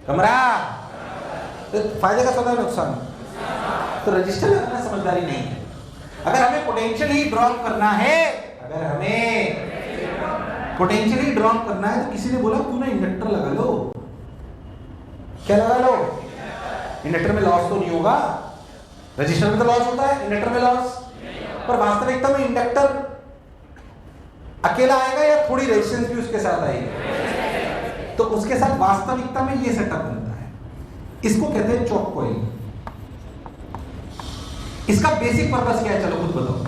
कमरा, तो फायदे का सौदा नुकसान। तो रजिस्टर लगाना समझदारी नहीं है। अगर हमें पोटेंशियल ही ड्रॉप करना है, तो किसी ने बोला तू ना इंडक्टर लगा लो। क्या लगा लो? इंडक्टर में लॉस तो नहीं होगा, रजिस्टर में तो लॉस होता है, इंडक्टर में लॉस। पर वास्तविकता में इंडक्टर अकेला आएगा या थोड़ी रेजिस्टेंस भी उसके साथ आएगी? तो उसके साथ वास्तविकता में ये सेटअप बनता है, इसको कहते हैं चॉक कॉइल। इसका बेसिक पर्पस क्या है, चलो खुद बताओ।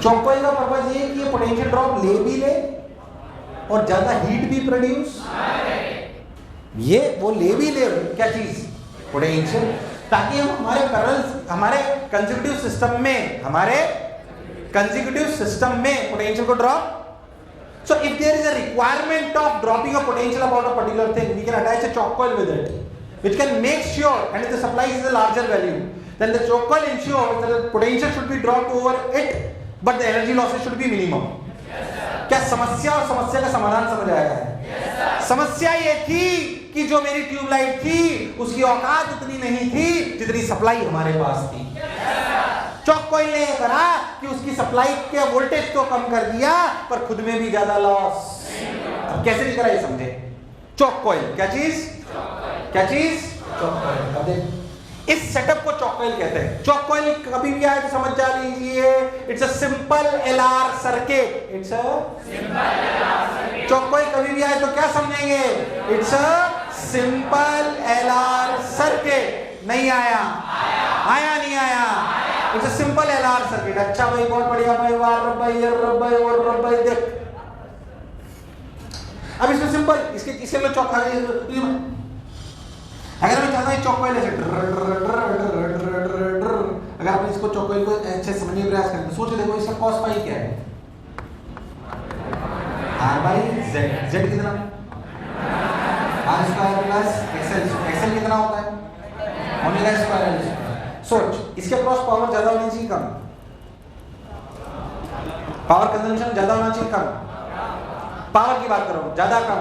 चॉक कॉइल का पर्पस ये कि ये पोटेंशियल ड्रॉप ले भी ले और ज्यादा हीट भी प्रोड्यूस, ये वो ले भी ले, क्या चीज? पोटेंशियल, ताकि हम हमारे कंसेक्यूटिव सिस्टम में पोटेंशियल को drop. So if there is a requirement of dropping a potential about a particular thing, we can attach a choke coil with it, which can make sure, and if the supply is a larger value, then the choke coil ensures that the potential should be dropped over it, but the energy losses should be minimum. क्या समस्या और समस्या का समाधान समझ आया है? समस्या ये थी कि जो मेरी ट्यूबलाइट थी उसकी औकात उतनी नहीं थी जितनी सप्लाई हमारे पास थी। चॉक कॉइल ने करा कि उसकी सप्लाई के वोल्टेज तो कम कर दिया, पर खुद में भी ज्यादा लॉस। अब कैसे नहीं करा ये समझे। चॉक कॉइल क्या चीज? Chalk coil. अब देख, इस सेटअप को चॉक कॉइल कहते हैं। चॉक कॉइल कभी भी आए तो समझ जा लीजिए, it's a simple LR circuit. Chalk coil कभी भी आए तो क्या समझेंगे? It's a simple LR circuit. नहीं आया? नहीं आया? It's a simple LR circuit. अच्छा भाई, बहुत बढ़िया भाई, रब्बाई देख। अब इसमें सिंपल, इसके में चॉक अगर मैं चाहता हूँ चॉक कॉइल ऐसे अगर आप इसको चॉक कॉइल को अच्छे समझने का प्रयास करें तो सोचो, देखो इसका cos फाई क्या है? R/Z। Z कितना? R² प्लस XL कितना होता है? ω²L²। सोच, इसके क्रॉस पावर ज्यादा होनी चाहिए कम? पावर कंजम्पशन ज्यादा होना चाहिए कम? पावर की बात करो, ज्यादा कम?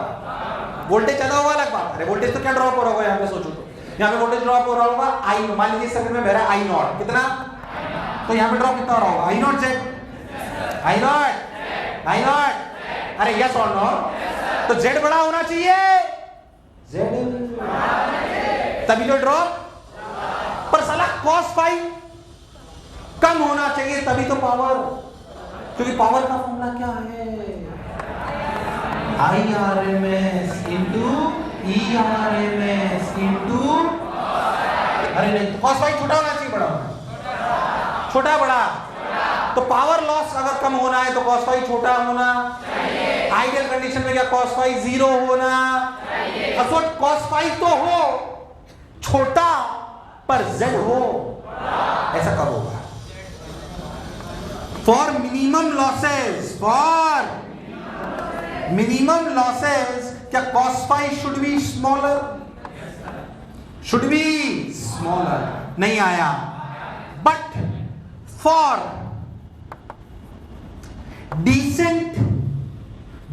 वोल्टेज ज्यादा होगा अलग बात। अरे वोल्टेज तो क्या ड्रॉप हो रहा होगा यहाँ पे, सोचो तो यहाँ पे वोल्टेज ड्रॉप हो रहा होगा I, मान लीजिए सर्किट में बह रहा है I0 कितना, तो यहाँ पे ड्रॉप कितना हो रहा होगा? I0 Z, I0। अरे यस और नो? तो Z बड़ा होना चाहिए, Z तभी तो ड्रॉप। पर साला cos फाई कम होना चाहिए तभी तो पावर, क्योंकि पावर का फॉर्मूला क्या है? IRMS into ERMS into, अरे नहीं, cos फाई छोटा होना चाहिए बड़ा होना? छोटा बड़ा? तो पावर लॉस अगर कम होना है तो cos फाई छोटा होना। आइडियल कंडीशन में क्या cos फाई 0 होना? अब सोच, cos फाई तो हो छोटा पर Z हो, ऐसा कब होगा? फॉर मिनिमम लॉसेस क्या cos phi should be smaller? नहीं आया। But for decent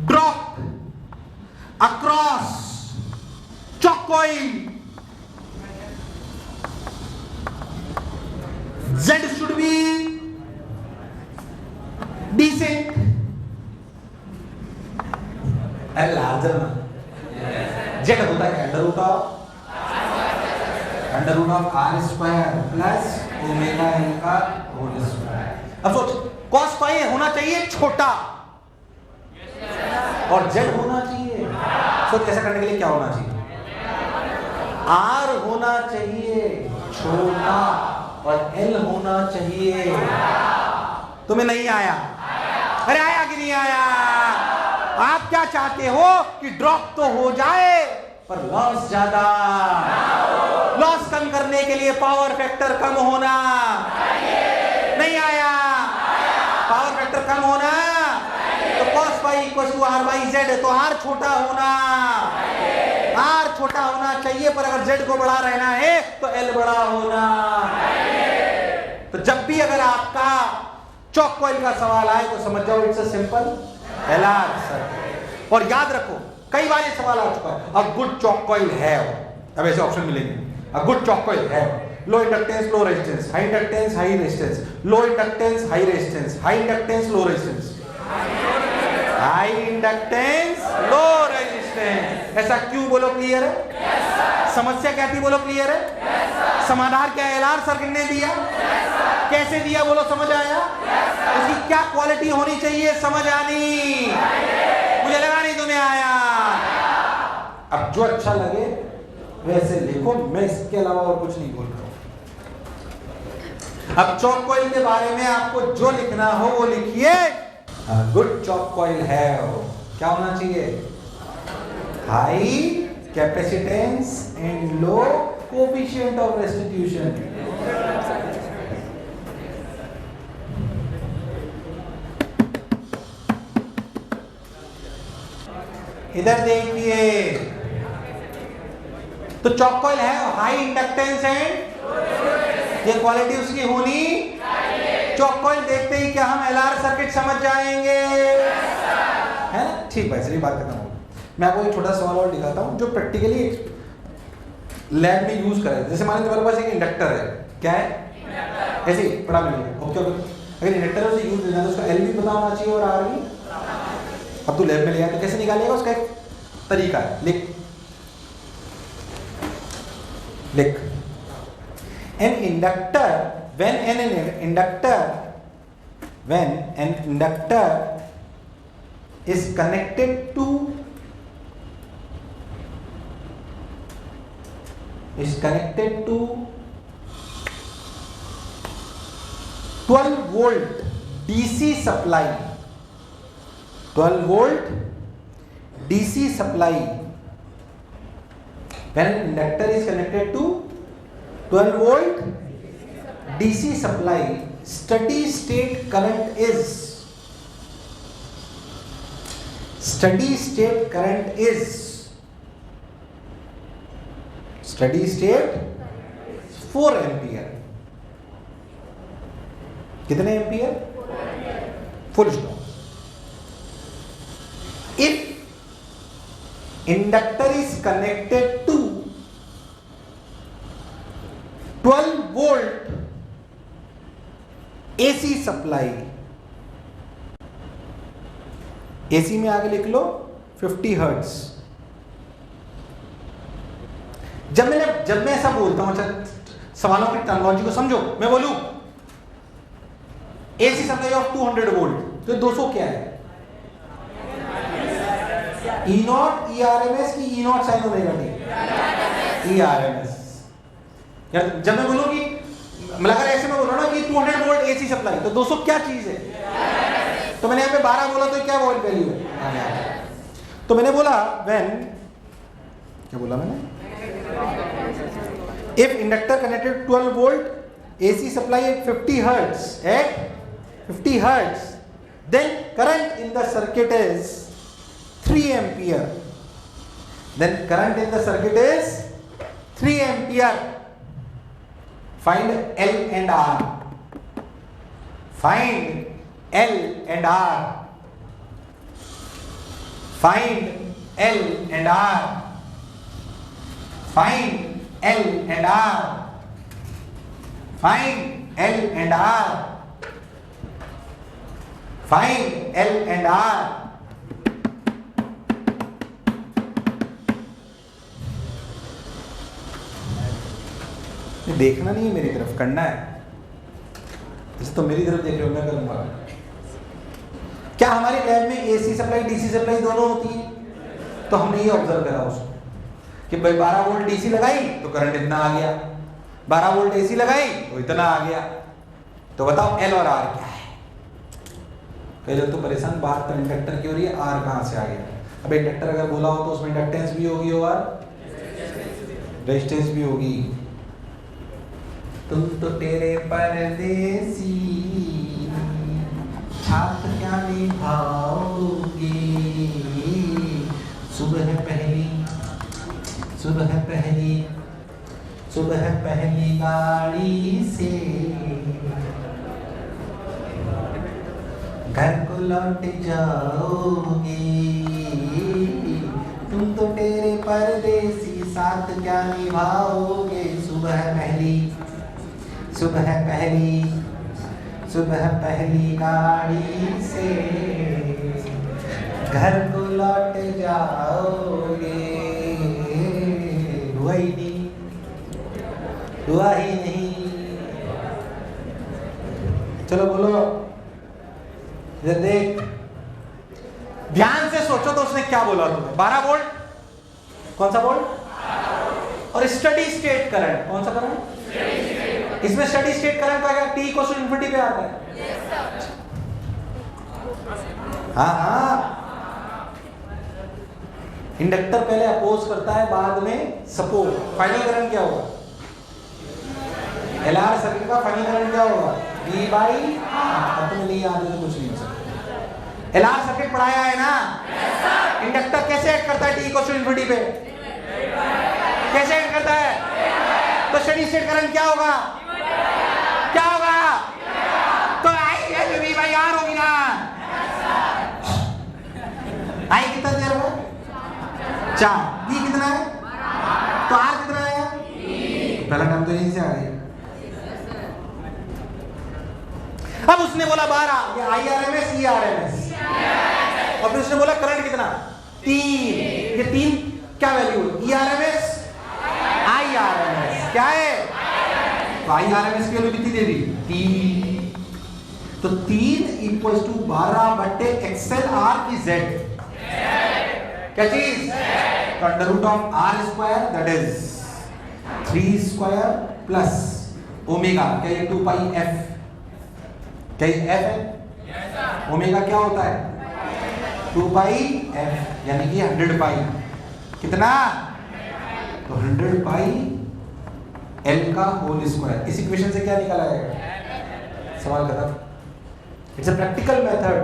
drop across choke coil, Z should be decent and larger ना। Z होता है under root of R² plus ω/L का होल स्क्वायर। अब सोच, cos फाई होना चाहिए छोटा और Z होना चाहिए, सोच ऐसा करने के लिए क्या होना चाहिए? R होना चाहिए छोटा और एल होना चाहिए। तुम्हें नहीं आया? अरे आया कि नहीं आया? आप क्या चाहते हो कि ड्रॉप तो हो जाए पर लॉस ज्यादा। लॉस कम करने के लिए पावर फैक्टर कम होना। नहीं आया? पावर फैक्टर कम होना तो cos pi equal to R by Z, तो आर छोटा होना। आर छोटा होना चाहिए, पर अगर जेड को बड़ा रहना है तो एल बड़ा होना। तो जब भी अगर आपका चौक कॉइल का सवाल आए तो समझ जाओ it's a simple LR circuit. और याद रखो कई बार ये सवाल आ चुका है, अ गुड चौक कॉइल है। अब ऐसे ऑप्शन मिलेंगे, अ गुड चौक कॉइल है, low inductance low resistance, high inductance high resistance, low inductance high resistance, high inductance low resistance, high inductance low resistance. ऐसा क्यों? बोलो क्लियर है? समस्या क्या थी? बोलो क्लियर है? समाधान क्या एलआर सर्किट ने दिया? कैसे दिया? बोलो समझ आया? उसकी क्या क्वालिटी होनी चाहिए? समझ आनी? मुझे लगा नहीं तुम्हें आया। अब जो अच्छा लगे वैसे लिखो, मैं इसके अलावा और कुछ नहीं बोल रहा हूं। अब चौक कॉइल के बारे में आपको जो लिखना हो वो लिखिए। गुड चौक कॉइल है क्या होना चाहिए? High capacitance and low coefficient of restitution. इधर देखिए, तो चौक कॉइल है, हाई इंडक्टेंस एंड ये क्वालिटी उसकी होनी। चौक कॉइल देखते ही क्या हम एलआर सर्किट समझ जाएंगे? है ना? ठीक भाई, चलिए बात खत्म हो। मैं आपको एक छोटा सवाल और दिखाता हूं जो प्रैक्टिकली लैब में यूज करें। जैसे मान लीजिए तुम्हारे पास एक इंडक्टर है, क्या है? ऐसे ही पढ़ा मिलेगा। ओके ओके, अगर इंडक्टर है उसे यूज लेना तो उसका एल भी पता होना चाहिए और आर भी। अब तू लैब में ले आया तो कैसे निकालेगा? उसका एक तरीका है, लिख लिख। An inductor, when an inductor is connected to 12 volt DC supply, 12 volt DC supply, when an inductor is connected to 12 volt DC supply, steady state current is 4 ampere. कितने ampere? Full stop. If inductor is connected to 12 volt AC supply, AC में आगे लिख लो 50 hertz. जब मैं ऐसा बोलता हूं, अच्छा सवालों की टर्मिनोलॉजी को समझो। मैं बोलूं एसी सप्लाई ऑफ 200 वोल्ट, तो 200 क्या है? ई नॉट ई आरएमएस की E naught sine omega t? E RMS. जब मैं बोलूं कि मतलब अगर ऐसे में बोलो ना कि 200 वोल्ट एसी सप्लाई, तो 200 क्या चीज है? तो मैंने यहाँ पे 12 बोला तो क्या वोल्ट वैल्यू है? तो मैंने बोला व्हेन, क्या बोला मैंने? If inductor connected 12 volt AC supply at 50 hertz, then current in the circuit is 3 ampere. Then current in the circuit is 3 ampere. Find L and R. Find L and R. Find L and R. Find L and R. Find L and R. Find L and R. देखना नहीं है मेरी तरफ, करना है। जैसे तो मेरी तरफ देख रहे हो, मैं करूंगा। क्या हमारी लैब में एसी सप्लाई डीसी सप्लाई दोनों होती है? तो हमने ये ऑब्जर्व करा उसको कि भाई 12 वोल्ट डीसी लगाई तो करंट इतना आ गया, 12 वोल्ट एसी लगाई वो इतना आ गया। तो बताओ एल और आर क्या है? कई लोग तो परेशान, बात तो इंडक्टर की हो रही है, आर कहाँ से आ गया? अब इंडक्टर अगर बोला हो तो उसमें इंडक्टेंस भी होगी और रेजिस्टेंस भी होगी। तुम तो तेरे परदेसी छात क्या निभाओगे, सुबह पहली गाड़ी से घर को लौट जाओगे। तुम तो तेरे परदेसी साथ क्या निभाओगे, सुबह पहली गाड़ी से घर को लौट जाओगे। हुआ ही नहीं। चलो बोलो, इधर देख, ध्यान से सोचो तो उसने क्या बोला तुम्हें? 12 वोल्ट, कौन सा वोल्ट? और स्टडी स्टेट करंट, कौन सा करंट? इसमें स्टडी स्टेट करंट का क्या t इक्वल टू इन्फिनिटी पे आता है? हाँ, इंडक्टर पहले अपोज करता है, बाद में सपोर्ट। फाइनल करंट क्या होगा? एलआर सर्किट का फाइनल करंट क्या होगा? V by R। अब तुम्हें नहीं याद है तो कुछ नहीं हो सकता। एलआर सर्किट पढ़ाया है ना? इंडक्टर कैसे एक्ट करता है t इक्वल टू इन्फिनिटी पे? कैसे एक्ट करता है? तो स्टेडी स्टेट करंट क्या होगा? क्या होगा? तो आई V बाई R होगी ना? आई कितना देर में? 4। V कितना है? तो R कितना आएगा? पहला टर्म तो यहीं से आ गया। अब उसने बोला 12, ये IRMS ERMS, और फिर उसने बोला करंट कितना? 3। ये 3 क्या वैल्यू है? ERMS IRMS क्या है? तो IRMS की वैल्यू कितनी दे दी? 3। तो 3 इक्वल्स टू 12 बटे XLR की Z। क्या चीज? तो under root of R square that is 3 square plus omega, क्या ये 2 पाई F, क्या ये F है? ओमेगा क्या होता है? 2 पाई F, यानी कि 100 पाई। कितना? तो 100 पाई L का होल स्क्वायर। इस इक्वेशन से क्या निकल आएगा? सवाल खत्म। It's a practical method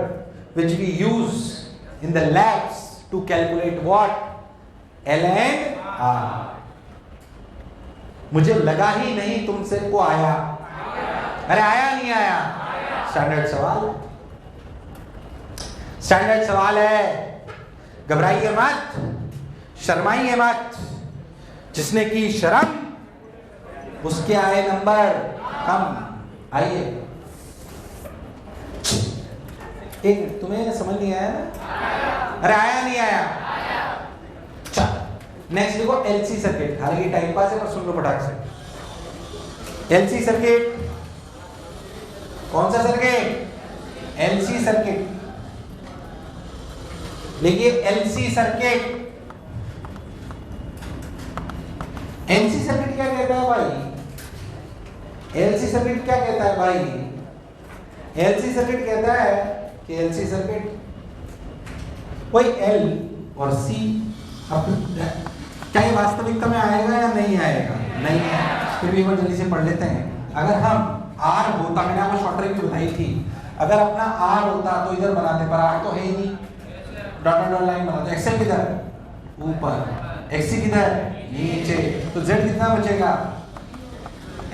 which we use in the labs to calculate what? L and R. मुझे लगा ही नहीं तुमसे को आया। अरे आया नहीं आया? स्टैंडर्ड सवाल है। घबराइए मत, शर्माइए मत। जिसने की शर्म उसके आए नंबर कम। आइए, एक तुम्हें समझ नहीं आया ना? अरे आया नहीं आया? चल नेक्स्ट देखो, एलसी सर्किट। हालांकि टाइम पास है पर सुन लो फटाक से। एलसी सर्किट, कौन सा सर्किट? LC circuit. देखिए एलसी सर्किट, एलसी सर्किट क्या कहता है भाई? एलसी सर्किट क्या कहता है भाई? एलसी सर्किट कहता है कि एलसी सर्किट कोई एल और सी। अब क्या ये वास्तविकता में आएगा या नहीं आएगा? नहीं है। फिर भी एक बार जल्दी से पढ़ लेते हैं। अगर हम आर होता, मैंने आपको शॉर्ट ट्रिक भी बताई थी, अगर अपना आर होता तो इधर बनाते, पर आर तो है ही नहीं, डॉट डॉट लाइन बनाते। एक्सेल किधर? ऊपर। एक्सी किधर? नीचे। तो जेड कितना बचेगा?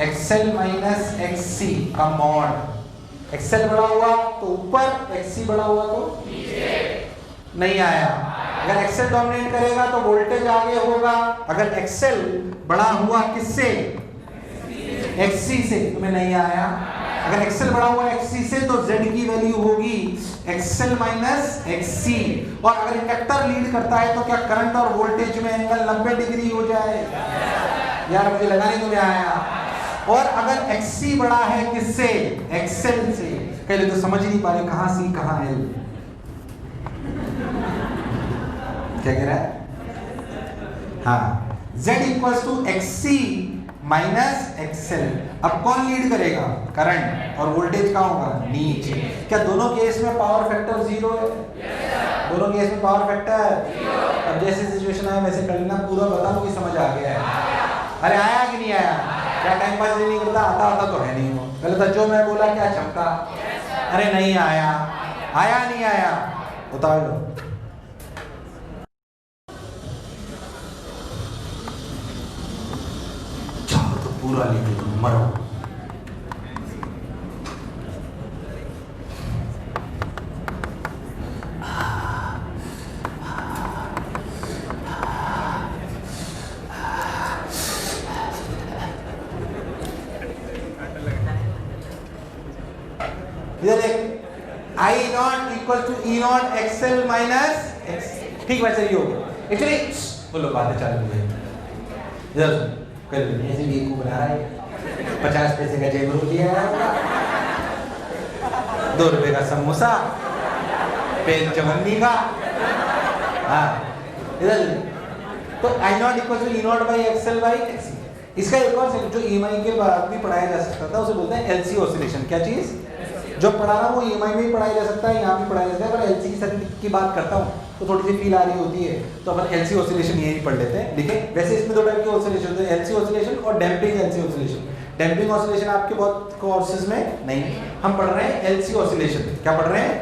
एक्सेल माइनस एक्सी का मॉड। एक्सेल बड़ा हुआ तो ऊपर, एक्सी बड़ा हुआ तो नीचे। नहीं आया। अगर एक्सेल डोमिनेट करेगा तो वोल्टेज आगे होगा। अगर एक्सेल बड़ा हुआ किससे? एक्सी से। तुम्हें नहीं आया। अगर एक्सेल बड़ा हुआ एक्सी से तो जेड की वैल्यू होगी एक्सेल माइनस एक्सी। और अगर इंडक्टर लीड करता है तो क्या करंट और वोल्टेज में एंगल 90 डिग्री हो जाए? यार मुझे लगा नहीं तुम्हें आया। और अगर एक्सी बड़ा है किससे? एक्सेल से। पहले तो समझ ही नहीं पा रहे कहां सी कहां एल। क्या कह रहा है? हाँ, Z equals to XC minus XL. अब कौन लीड करेगा? करंट। और वोल्टेज कहाँ होगा? नीचे। क्या दोनों केस में पावर फैक्टर 0 है? दोनों केस में पावर फैक्टर। अब जैसे सिचुएशन आया वैसे कर लेना, पूरा बता कि समझ आ गया है। अरे आया कि नहीं आया? क्या टाइम पास नहीं करता? आता तो है नहीं वो। पहले तो जो मैं बोला क्या चमका? अरे नहीं आया। आया नहीं आया? उतार लो। तो पूरा लीजिए, मरो। इधर देख, I naught equal to E naught XL minus X. ठीक वैसे ही होगा एक्चुअली। बोलो बातें चालू है। इधर कर ऐसे भी को बना रहा है। 50 पैसे का जेबरू लिया है, 2 रुपए का समोसा, पेन चवन्नी का। हाँ इधर तो I naught equal to E naught by XL by X. इसका एक और जो ईएमआई के बाद भी पढ़ाया जा सकता था उसे बोलते हैं एलसी ऑसिलेशन। क्या चीज? जो पढ़ा रहा हूँ वो ईएमआई में भी पढ़ाया जा सकता है, यहाँ भी पढ़ाया जा सकता है। पर एलसी सर्किट की बात करता हूँ तो थोड़ी सी फील आ रही होती है, तो अपन एलसी ऑसिलेशन यही पढ़ लेते हैं। देखिए वैसे इसमें 2 टाइप के ऑसिलेशन होते हैं, एलसी ऑसिलेशन और damping LC oscillation. Damping oscillation आपके बहुत कोर्सेज में नहीं, हम पढ़ रहे हैं एलसी ऑसिलेशन। क्या पढ़ रहे हैं?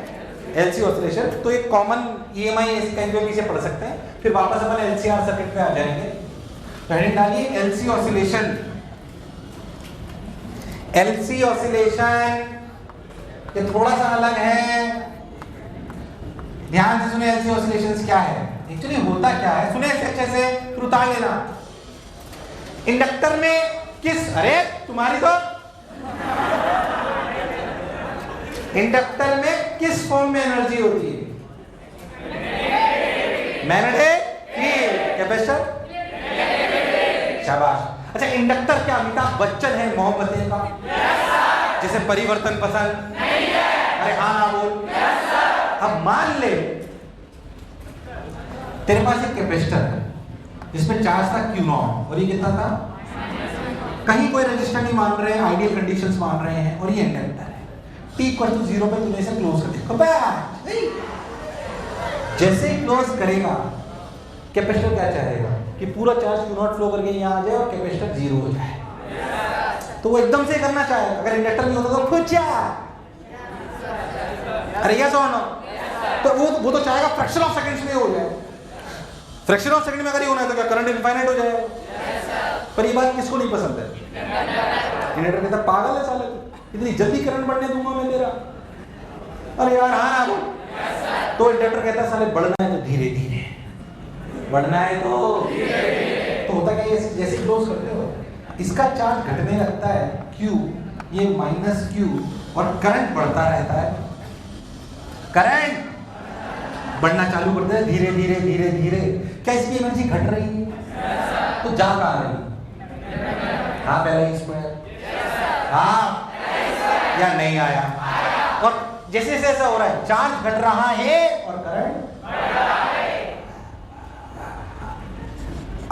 LC oscillation. तो एक कॉमन ईएमआई इस कहीं पे भी से पढ़ सकते हैं, फिर वापस अपन एलसीआर सर्किट पे आ जाएंगे। हेडिंग डालिए एलसी ऑसिलेशन। एलसी ऑसिलेशन ये थोड़ा सा अलग है, ध्यान से सुने। एलसी ऑसिलेशंस क्या है एक्चुअली, होता क्या है सुने अच्छे से, फिर उतार लेना। इंडक्टर में किस, अरे तुम्हारी तो इंडक्टर में किस फॉर्म में एनर्जी होती है? Magnetic field. कैपेसिटर? शाबाश। अच्छा इंडक्टर क्या अमिताभ बच्चन है मोहब्बतें का? जैसे परिवर्तन पसंद? अरे हाँ ना बोल। अब मान ले तेरे पास एक कैपेसिटर है जिसमें चार्ज था Q0 और ये कितना था? कहीं कोई रजिस्टर नहीं मान रहे हैं, आइडियल कंडीशंस मान रहे हैं, और ये इंडक्टर है। T इक्वल टू 0 पे तूने इसे क्लोज कर दिया। जैसे ही क्लोज करेगा कैपेसिटर क्या चाहेगा कि पूरा चार्ज Q0 फ्लो करके यहाँ आ जाए और कैपेसिटर 0 हो जाए। तो वो एकदम से करना चाहेगा। अगर इंडक्टर नहीं होता तो खुद जा, अरे यस और नो? तो वो तो चाहेगा फ्रैक्शन ऑफ सेकंड्स में हो जाए। फ्रैक्शन ऑफ सेकंड में अगर ये होना है तो क्या करंट इनफाइनाइट हो जाएगा? पर ये बात किसको नहीं पसंद है? इंडक्टर कहता पागल है साले, इतनी जल्दी करंट बढ़ने दूंगा मैं तेरा? अरे यार हाँ ना बोल। तो इंडक्टर कहता है साले बढ़ना है तो धीरे धीरे बढ़ना है तो होता क्या है, जैसे क्लोज करते हो इसका चार्ज घटने लगता है Q, ये माइनस Q, और करंट बढ़ता रहता है। करंट बढ़ना चालू करते हैं धीरे धीरे धीरे धीरे। क्या इसकी एनर्जी घट रही है? तो जा कहाँ रही? हाँ पहले स्क्वायर। हाँ या नहीं आया? और जैसे जैसे ऐसा हो रहा है चार्ज घट रहा है और करंट बढ़ रहा है।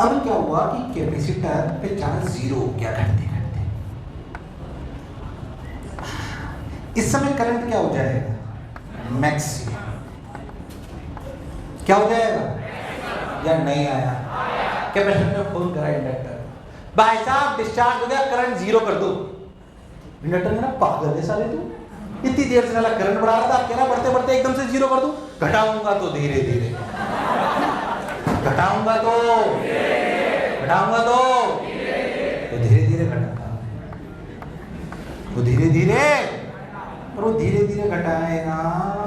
अब क्या हुआ कि कैपेसिटर पे चार्ज 0 हो गया घटते घटते। इस समय करंट क्या हो जाएगा? मैक्सिमम। क्या हो जाएगा? या नहीं आया? कैपेसिटर में फोन करा इंडक्टर, भाई साहब डिस्चार्ज हो गया, करंट 0 कर दो। इंडक्टर में ना पागल है साले तू, इतनी देर से साला करंट बढ़ा रहा था, कह रहा बढ़ते बढ़ते एकदम से 0 कर दूं। घटाऊंगा तो धीरे धीरे, घटाऊंगा तो धीरे धीरे घटाता, वो धीरे धीरे, और वो धीरे धीरे घटाएगा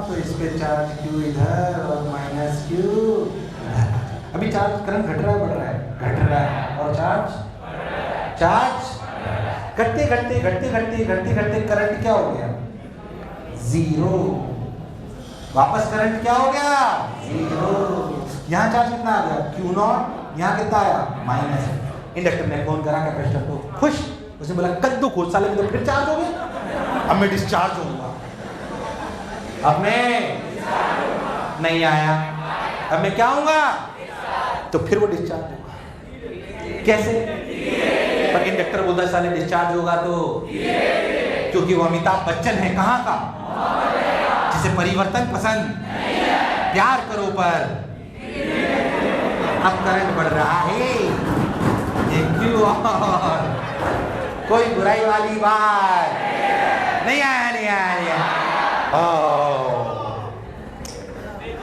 तो इस पे चार्ज Q इधर और माइनस Q इधर। अभी चार्ज करंट घट रहा है बढ़ रहा है? घट रहा है। और चार्ज घटते घटते घटते घटते घटते घटते करंट क्या हो गया? 0। वापस करंट क्या हो गया? 0। यहाँ चार्ज कितना आ गया? Q0। यहाँ कितना आया? माइनस। इंडक्टर ने फोन करा कैपेसिटर को, खुश। उसने बोला कद्दू खोद साले में तो फिर चार्ज हो गया, अब मैं डिस्चार्ज होऊंगा। अब मैं नहीं आया, अब मैं क्या होऊंगा? तो फिर वो डिस्चार्ज होगा। कैसे? पर इंडक्टर बोलता है साले डिस्चार्ज होगा तो, क्योंकि वो अमिताभ बच्चन है कहाँ का, जिसे परिवर्तन पसंद, प्यार करो पर अब करंट बढ़ रहा है। क्यों? और कोई बुराई वाली बात नहीं आया, नहीं आया, नहीं आया।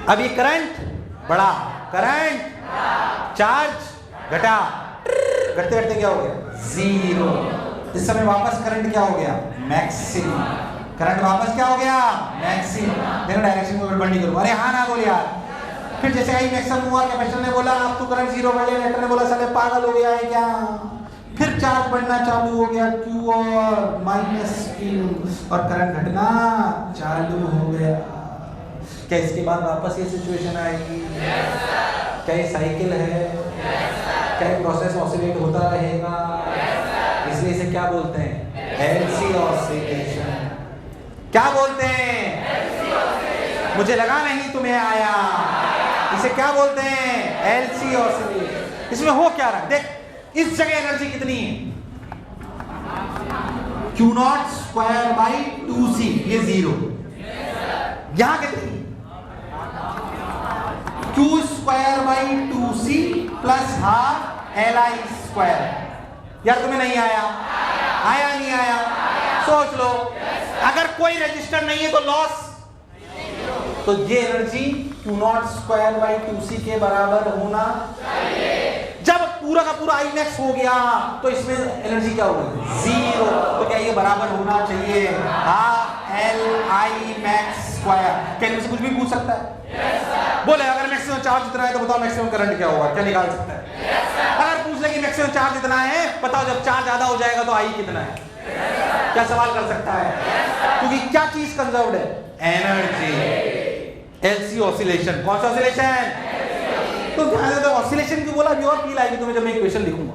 अब ये करंट बढ़ा, करंट चार्ज घटा, घटते घटते क्या हो गया, जीरो। इस समय वापस करंट क्या हो गया, मैक्सिमम। करंट वापस क्या हो गया, मैक्सिमम। देखो डायरेक्शन को गड़बड़ नहीं करूँ, अरे हाँ ना बोले यार। फिर जैसे आई मैक्सिमम हुआ, कैपेसिटर ने बोला अब तो करंट जीरो बढ़ गया, इंडक्टर ने बोला साले पागल हो गया है क्या, फिर चार्ज बढ़ना चालू हो गया, Q और माइनस Q, और करंट घटना चालू हो गया। क्या इसके बाद वापस ये सिचुएशन आएगी? क्या ये साइकिल है? क्या ये प्रोसेस ऑसिलेट होता रहेगा? इसलिए इसे क्या बोलते हैं, LC ऑसिलेशन। क्या बोलते हैं? मुझे लगा नहीं तुम्हें आया। इसे क्या बोलते हैं, LC ऑसिलेशन। इसमें हो क्या रहा, देख इस जगह एनर्जी कितनी है, Q0 स्क्वायर बाई 2C, ये जीरो। यहां कितनी, Q square by 2C plus half LI square. यार तुम्हें नहीं आया, आया नहीं आया? सोच लो, अगर कोई रजिस्टर नहीं है तो लॉस, तो ये energy Q0 square by 2C के बराबर होना चाहिए। जब पूरा का पूरा I मैक्स हो गया तो इसमें एनर्जी क्या होगी, जीरो। तो क्या ये बराबर होना चाहिए हाफ LI मैक्स स्क्वायर। क्या इनमें से कुछ भी पूछ सकता है? बोले अगर मैक्सिमम चार्ज इतना है तो बताओ मैक्सिमम करंट क्या होगा, क्या निकाल सकता है? अगर पूछ ले कि मैक्सिमम चार्ज इतना है, बताओ जब चार्ज ज्यादा हो जाएगा तो I कितना है, क्या सवाल कर सकता है? क्योंकि क्या चीज कंजर्व्ड है, एनर्जी। LC ऑसिलेशन, कौन सा ऑसिलेशन? तो ध्यान से, तो ऑसिलेशन की बोला, अभी और फील आएगी तुम्हें जब मैं इक्वेशन लिखूंगा।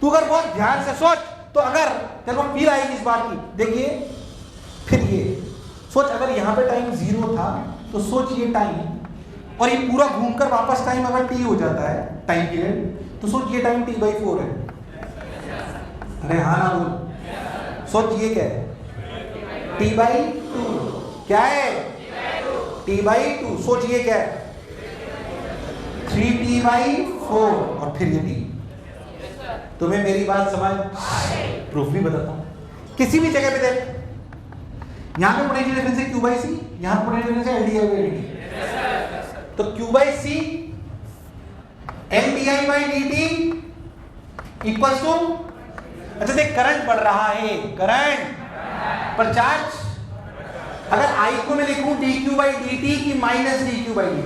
तू अगर बहुत ध्यान से सोच तो अगर तेरे को फील आएगी इस बात की। देखिए फिर ये सोच, अगर यहाँ पे टाइम जीरो था तो सोच ये टाइम, और ये पूरा घूमकर वापस टाइम अगर t हो जाता है टाइम पीरियड, तो सोच ये टाइम t/4 है। अरे हाँ ना बोल, सोच ये क्या है, t/2 क्या है, t/2। सोच ये क्या है, 3t/4 और फिर ये t। तुम्हें मेरी बात समझ, प्रूफ भी बताता हूं। किसी भी जगह पे देख, यहां पे पोटेंशियल डिफरेंस है Q/C, यहां पे पोटेंशियल डिफरेंस है LdI/dt। तो Q/C LdI/dt इक्वल्स टू, अच्छा देख करंट बढ़ रहा है, करंट पर चार्ज, अगर I को मैं लिखूं dQ/dt की माइनस dQ/dt,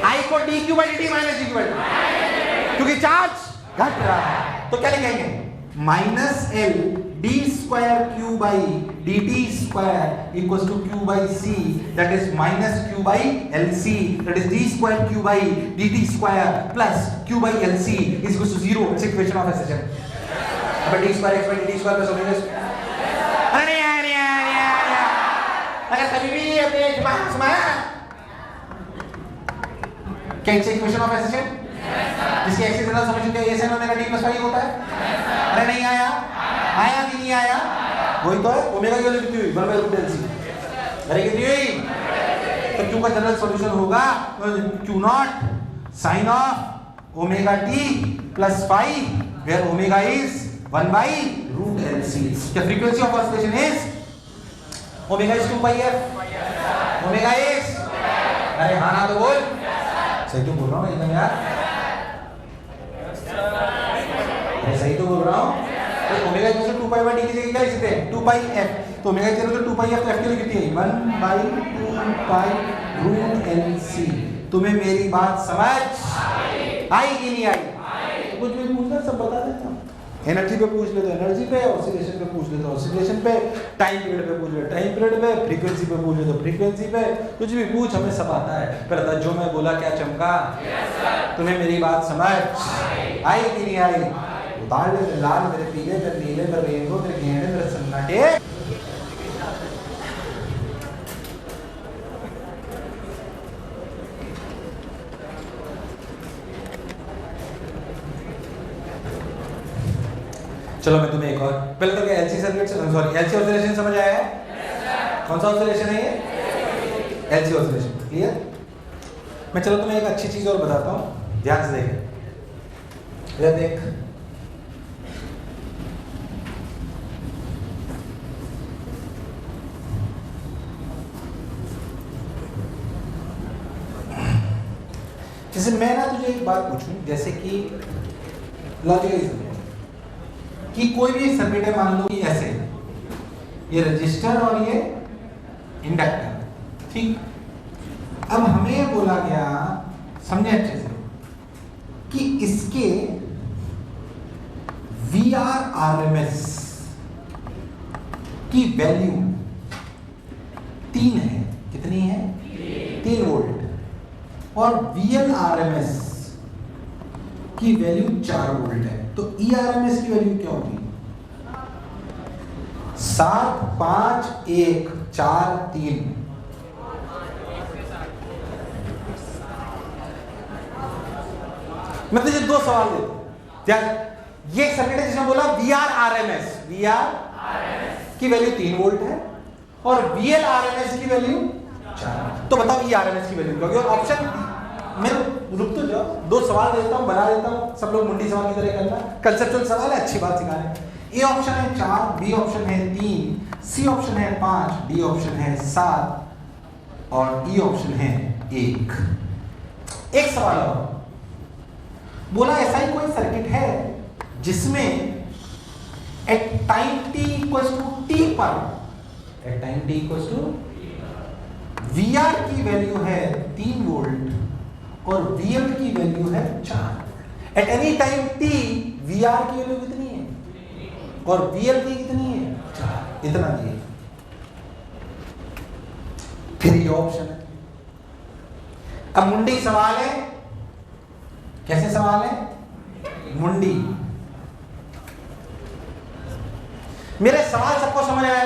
I को dQ/dt माइनस dQ/dt, क्योंकि चार्ज घट रहा है, तो क्या लिखेंगे, minus L d square Q/dt square equals to Q/C, that is minus Q/LC, that is d square Q/dt square plus Q/LC is equals to 0। It's equation of SHM. अब d square x/dt square plus omega, अरे नहीं आया, नहीं आया, नहीं आया। अगर कभी भी अपने दिमाग सुनाया क्या इट्स इक्वेशन ऑफ एसएचएम, जिसकी एक्सिस जनरल समेशन क्या a sin omega t plus y होता है। अरे नहीं आया, आया कि नहीं आया, वही तो है। ओमेगा की वैल्यू कितनी हुई, 1/√LC। अरे कितनी हुई, तो Q का जनरल सॉल्यूशन होगा Q0 sin of omega t plus phi, where omega is 1/√LC। The frequency of oscillation is omega is 2πf, omega is, अरे हाँ ना तो बोल, सही तो बोल रहा हूँ एकदम यार, अरे सही तो बोल रहा हूँ। तो ओमेगा इक्वल टू 2π/t की जगह क्या लिख सकते हैं, 2πf। तो ओमेगा की जगह तो 2πf लेफ्ट की वैल्यू कितनी है, 1/2π√LC। तुम्हें मेरी बात समझ आई कि नहीं आई? कुछ भी पूछना सब बता देता हूँ। एनर्जी पे पूछ ले तो एनर्जी पे, ऑसिलेशन पे पूछ ले तो ऑसिलेशन पे, टाइम पीरियड पे पूछ ले टाइम पीरियड पे, फ्रीक्वेंसी पे पूछ ले तो फ्रीक्वेंसी पे, कुछ भी पूछ हमें सब आता है। पर जो मैं बोला क्या चमका, तुम्हें मेरी बात समझ आई कि नहीं आई? उतार ले लाल मेरे पीले, मेरे नीले, मेरे रेनबो, मेरे गेंडे, मेरे सन्नाटे। चलो मैं तुम्हें एक और, पहले तो क्या LC circuit, sorry LC oscillation समझ आया है? कौन सा ऑसिलेशन है ये? LC oscillation, clear? मैं चलो तुम्हें एक अच्छी चीज और बताता हूँ, ध्यान से देखें। इधर देख, जैसे मैं ना तुझे एक बात पूछूं, जैसे कि लॉजिकली कि कोई भी सर्किट है, मान लो कि ऐसे ये रजिस्टर और ये इंडक्टर, ठीक? अब हमें बोला गया, समझे अच्छे से, कि इसके VRRMS की वैल्यू 3 है। कितनी है? 3 वोल्ट। और VLRMS की वैल्यू 4 वोल्ट है। तो ERMS की वैल्यू क्या होगी? 7, 5, 1, 4, 3। मैं तुझे 2 सवाल देता हूं। ये सर्किट है जिसमें बोला VRRMS की वैल्यू 3 वोल्ट है और VLRMS की वैल्यू 4। तो बताओ ERMS की वैल्यू क्या होगी? और ऑप्शन, मैं रुक तो जाओ, 2 सवाल देता हूं, बना देता हूं, सब लोग मुंडी सवाल की तरह करना। कंसेप्चुअल सवाल है, अच्छी बात सिखा रहे हैं। ए ऑप्शन है 4, बी ऑप्शन है 3, सी ऑप्शन है 5, डी ऑप्शन है 7 और ई ऑप्शन है 1। एक सवाल और बोला, ऐसा ही कोई सर्किट है जिसमें at time t equals to t पर, at time t equals to VR की वैल्यू है 3 वोल्ट और VL की वैल्यू है 4। At any time t VR की वैल्यू कितनी है और VL की कितनी है? 4। इतना दिए। फिर ये ऑप्शन है। अब मुंडी सवाल है। कैसे सवाल है? मुंडी। मेरे सवाल सबको समझ आया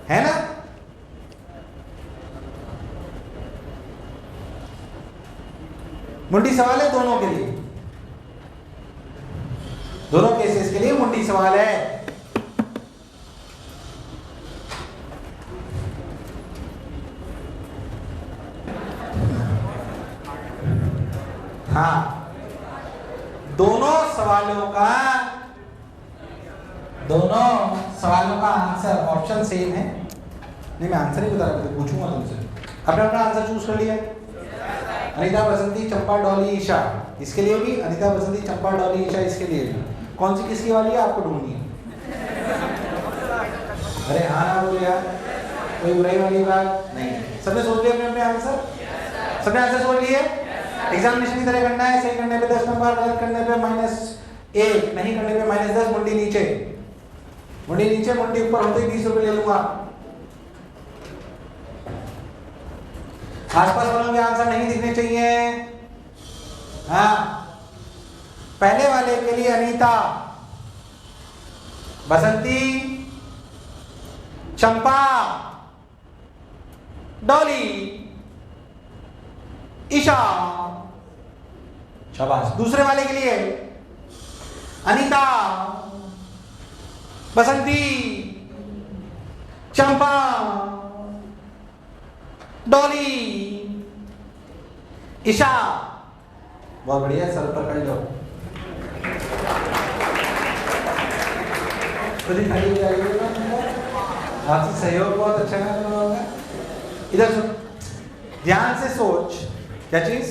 है ना? मुंडी सवाल है दोनों के लिए, दोनों केसेस के लिए मुंडी सवाल है। हाँ, दोनों सवालों का आंसर ऑप्शन सेम है। नहीं, मैं आंसर ही बता रहा हूं, पूछूंगा तुमसे। आपने अपना आंसर चूज कर लिया? अनीता, बसंती, चंपा, डॉली, ईशा, इसके लिए भी। अनीता, बसंती, चंपा, डॉली, ईशा, इसके लिए भी। कौन सी किसकी वाली है आपको ढूंढनी है? अरे हाँ ना बोले यार, कोई बुराई वाली बात नहीं। सबने सोच लिया अपने आंसर? सबने आंसर सोच लिए? एग्जामिनेशन की तरह करना है। सही करने पे 10 नंबर, गलत करने पे -1, नहीं करने पे -10। मुंडी नीचे, मुंडी नीचे, मुंडी ऊपर होते ही 20 रुपए ले लूंगा। आसपास वालों के आंसर नहीं दिखने चाहिए। हाँ, पहले वाले के लिए अनीता, बसंती, चंपा, डॉली, ईशा, शाबाश। दूसरे वाले के लिए अनीता, बसंती, चंपा, डॉली, ईशा। बहुत बढ़िया, सर पर कर लो। आपसे सहयोग बहुत अच्छा है। इधर सुन, ध्यान से सोच। क्या चीज?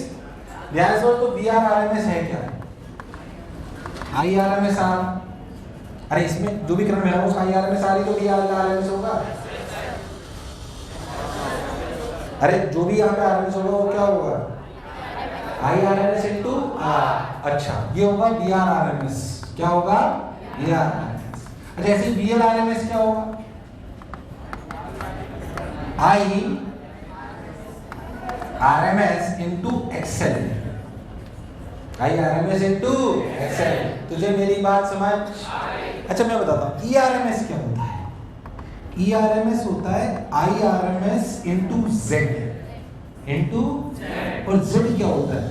ध्यान से सोच। तो VRRMS है क्या? IRMS R. अरे इसमें जो भी क्रम है उसका IRMS आ रही तो VRRMS होगा। अरे जो भी यहाँ पे RMS होगा वो क्या होगा? IRMS into R। अच्छा, ये होगा VRRMS। क्या होगा? VRRMS। अच्छा, ऐसे VLRMS क्या होगा? IRMS into XL। IRMS into XL। तुझे मेरी बात समझ? अच्छा, मैं बताता हूँ ERMS क्या होता है। ERMS होता है IRMS into Z, into, और Z क्या होता है?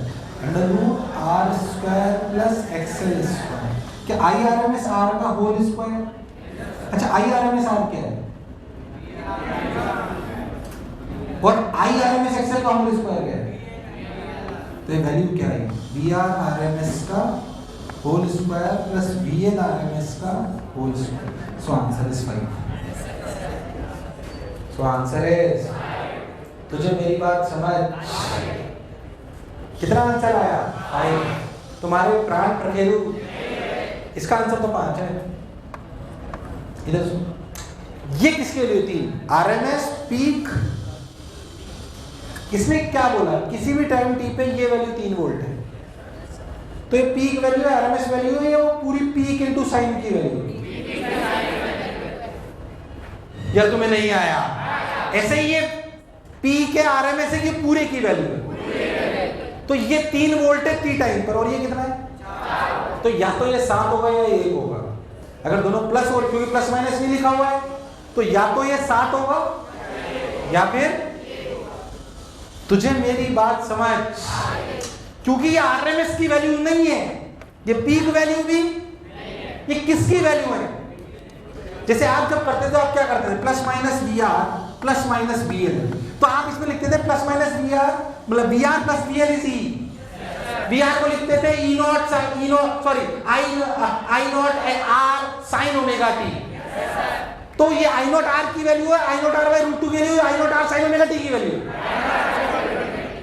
√R² + XL²। कि IRMS R का होल स्क्वायर। अच्छा IRMS R क्या है और IRMS XL का होल स्क्वायर क्या है? तो ये वैल्यू क्या है? VRRMS का होल स्क्वायर प्लस VLRMS का whole square. So answer is 5। So answer is, तुझे मेरी बात समझ? कितना आंसर आया? 5। तुम्हारे प्राण प्रकेलू, इसका आंसर तो 5 है। इधर सुन, ये किसके लिए 3? RMS पीक, किसने क्या बोला? किसी भी टाइम टी पे ये वैल्यू 3 वोल्ट है, तो ये पीक वैल्यू है, RMS वैल्यू है, या वो पूरी पीक इनटू साइन की वैल्यू है? या तुम्हें नहीं आया? ऐसे ही ये पीक है, RMS है, ये पूरे की वैल्यू है, तो ये 3 वोल्ट है टी टाइम पर, और ये कितना है? तो या तो ये 7 होगा या 1 होगा। अगर दोनों प्लस और, क्योंकि प्लस माइनस नहीं लिखा हुआ है, तो या तो ये 7 होगा या फिर, तुझे मेरी बात समझ? क्योंकि ये RMS की वैल्यू नहीं है, ये पीक वैल्यू भी, ये किसकी वैल्यू है? जैसे आप जब करते थे, आप क्या करते थे? Plus minus VR plus minus VL, तो आप इसमें लिखते थे प्लस माइनस VR, मतलब VR plus VL is E। VR को लिखते थे I naught R sine omega t। तो ये I नॉट R की वैल्यू है, I naught R by root 2 की वैल्यू है, I naught R sine omega t की वैल्यू है।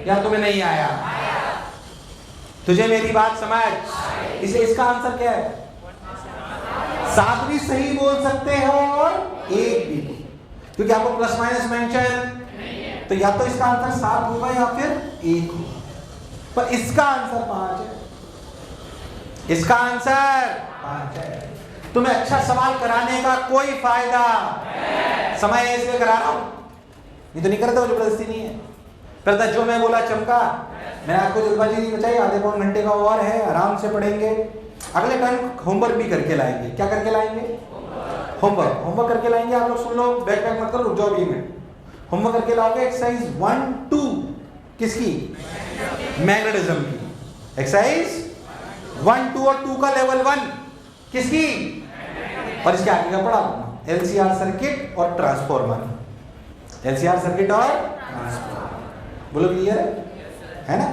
या तुम्हें नहीं आया? तुझे मेरी बात समझ? इसे इसका आंसर क्या है? 7 भी सही बोल सकते हो और 1 भी, क्योंकि आपको प्लस माइनस मेंशन, तो या तो इसका आंसर 7 होगा या फिर 1 होगा, पर इसका आंसर 5 है। इसका आंसर 5 है। तुम्हें अच्छा सवाल कराने का कोई फायदा समय इसलिए करा रहा हूं, ये तो नहीं करता वो, जबरदस्ती नहीं है। पर जो मैं बोला चमका, मैंने आपको जल्दबाजी नहीं बचाई, आधे पौन घंटे का और है, आराम से पढ़ेंगे। अगले टाइम होमवर्क भी करके लाएंगे। क्या करके लाएंगे? होमवर्क करके लाएंगे। आप लोग सुन लो, बैक पैक मत करो, रुक जाओ 20 मिनट। होमवर्क करके लाओगे एक्सरसाइज 1 2 किसकी? मैग्नेटिज्म की। एक्सरसाइज 1 2 और 2 का लेवल 1 किसकी? और इसके आगे का पढ़ा LCR सर्किट और ट्रांसफॉर्मर। LCR सर्किट और ट्रांसफॉर्मर, बोलो क्लियर है ना?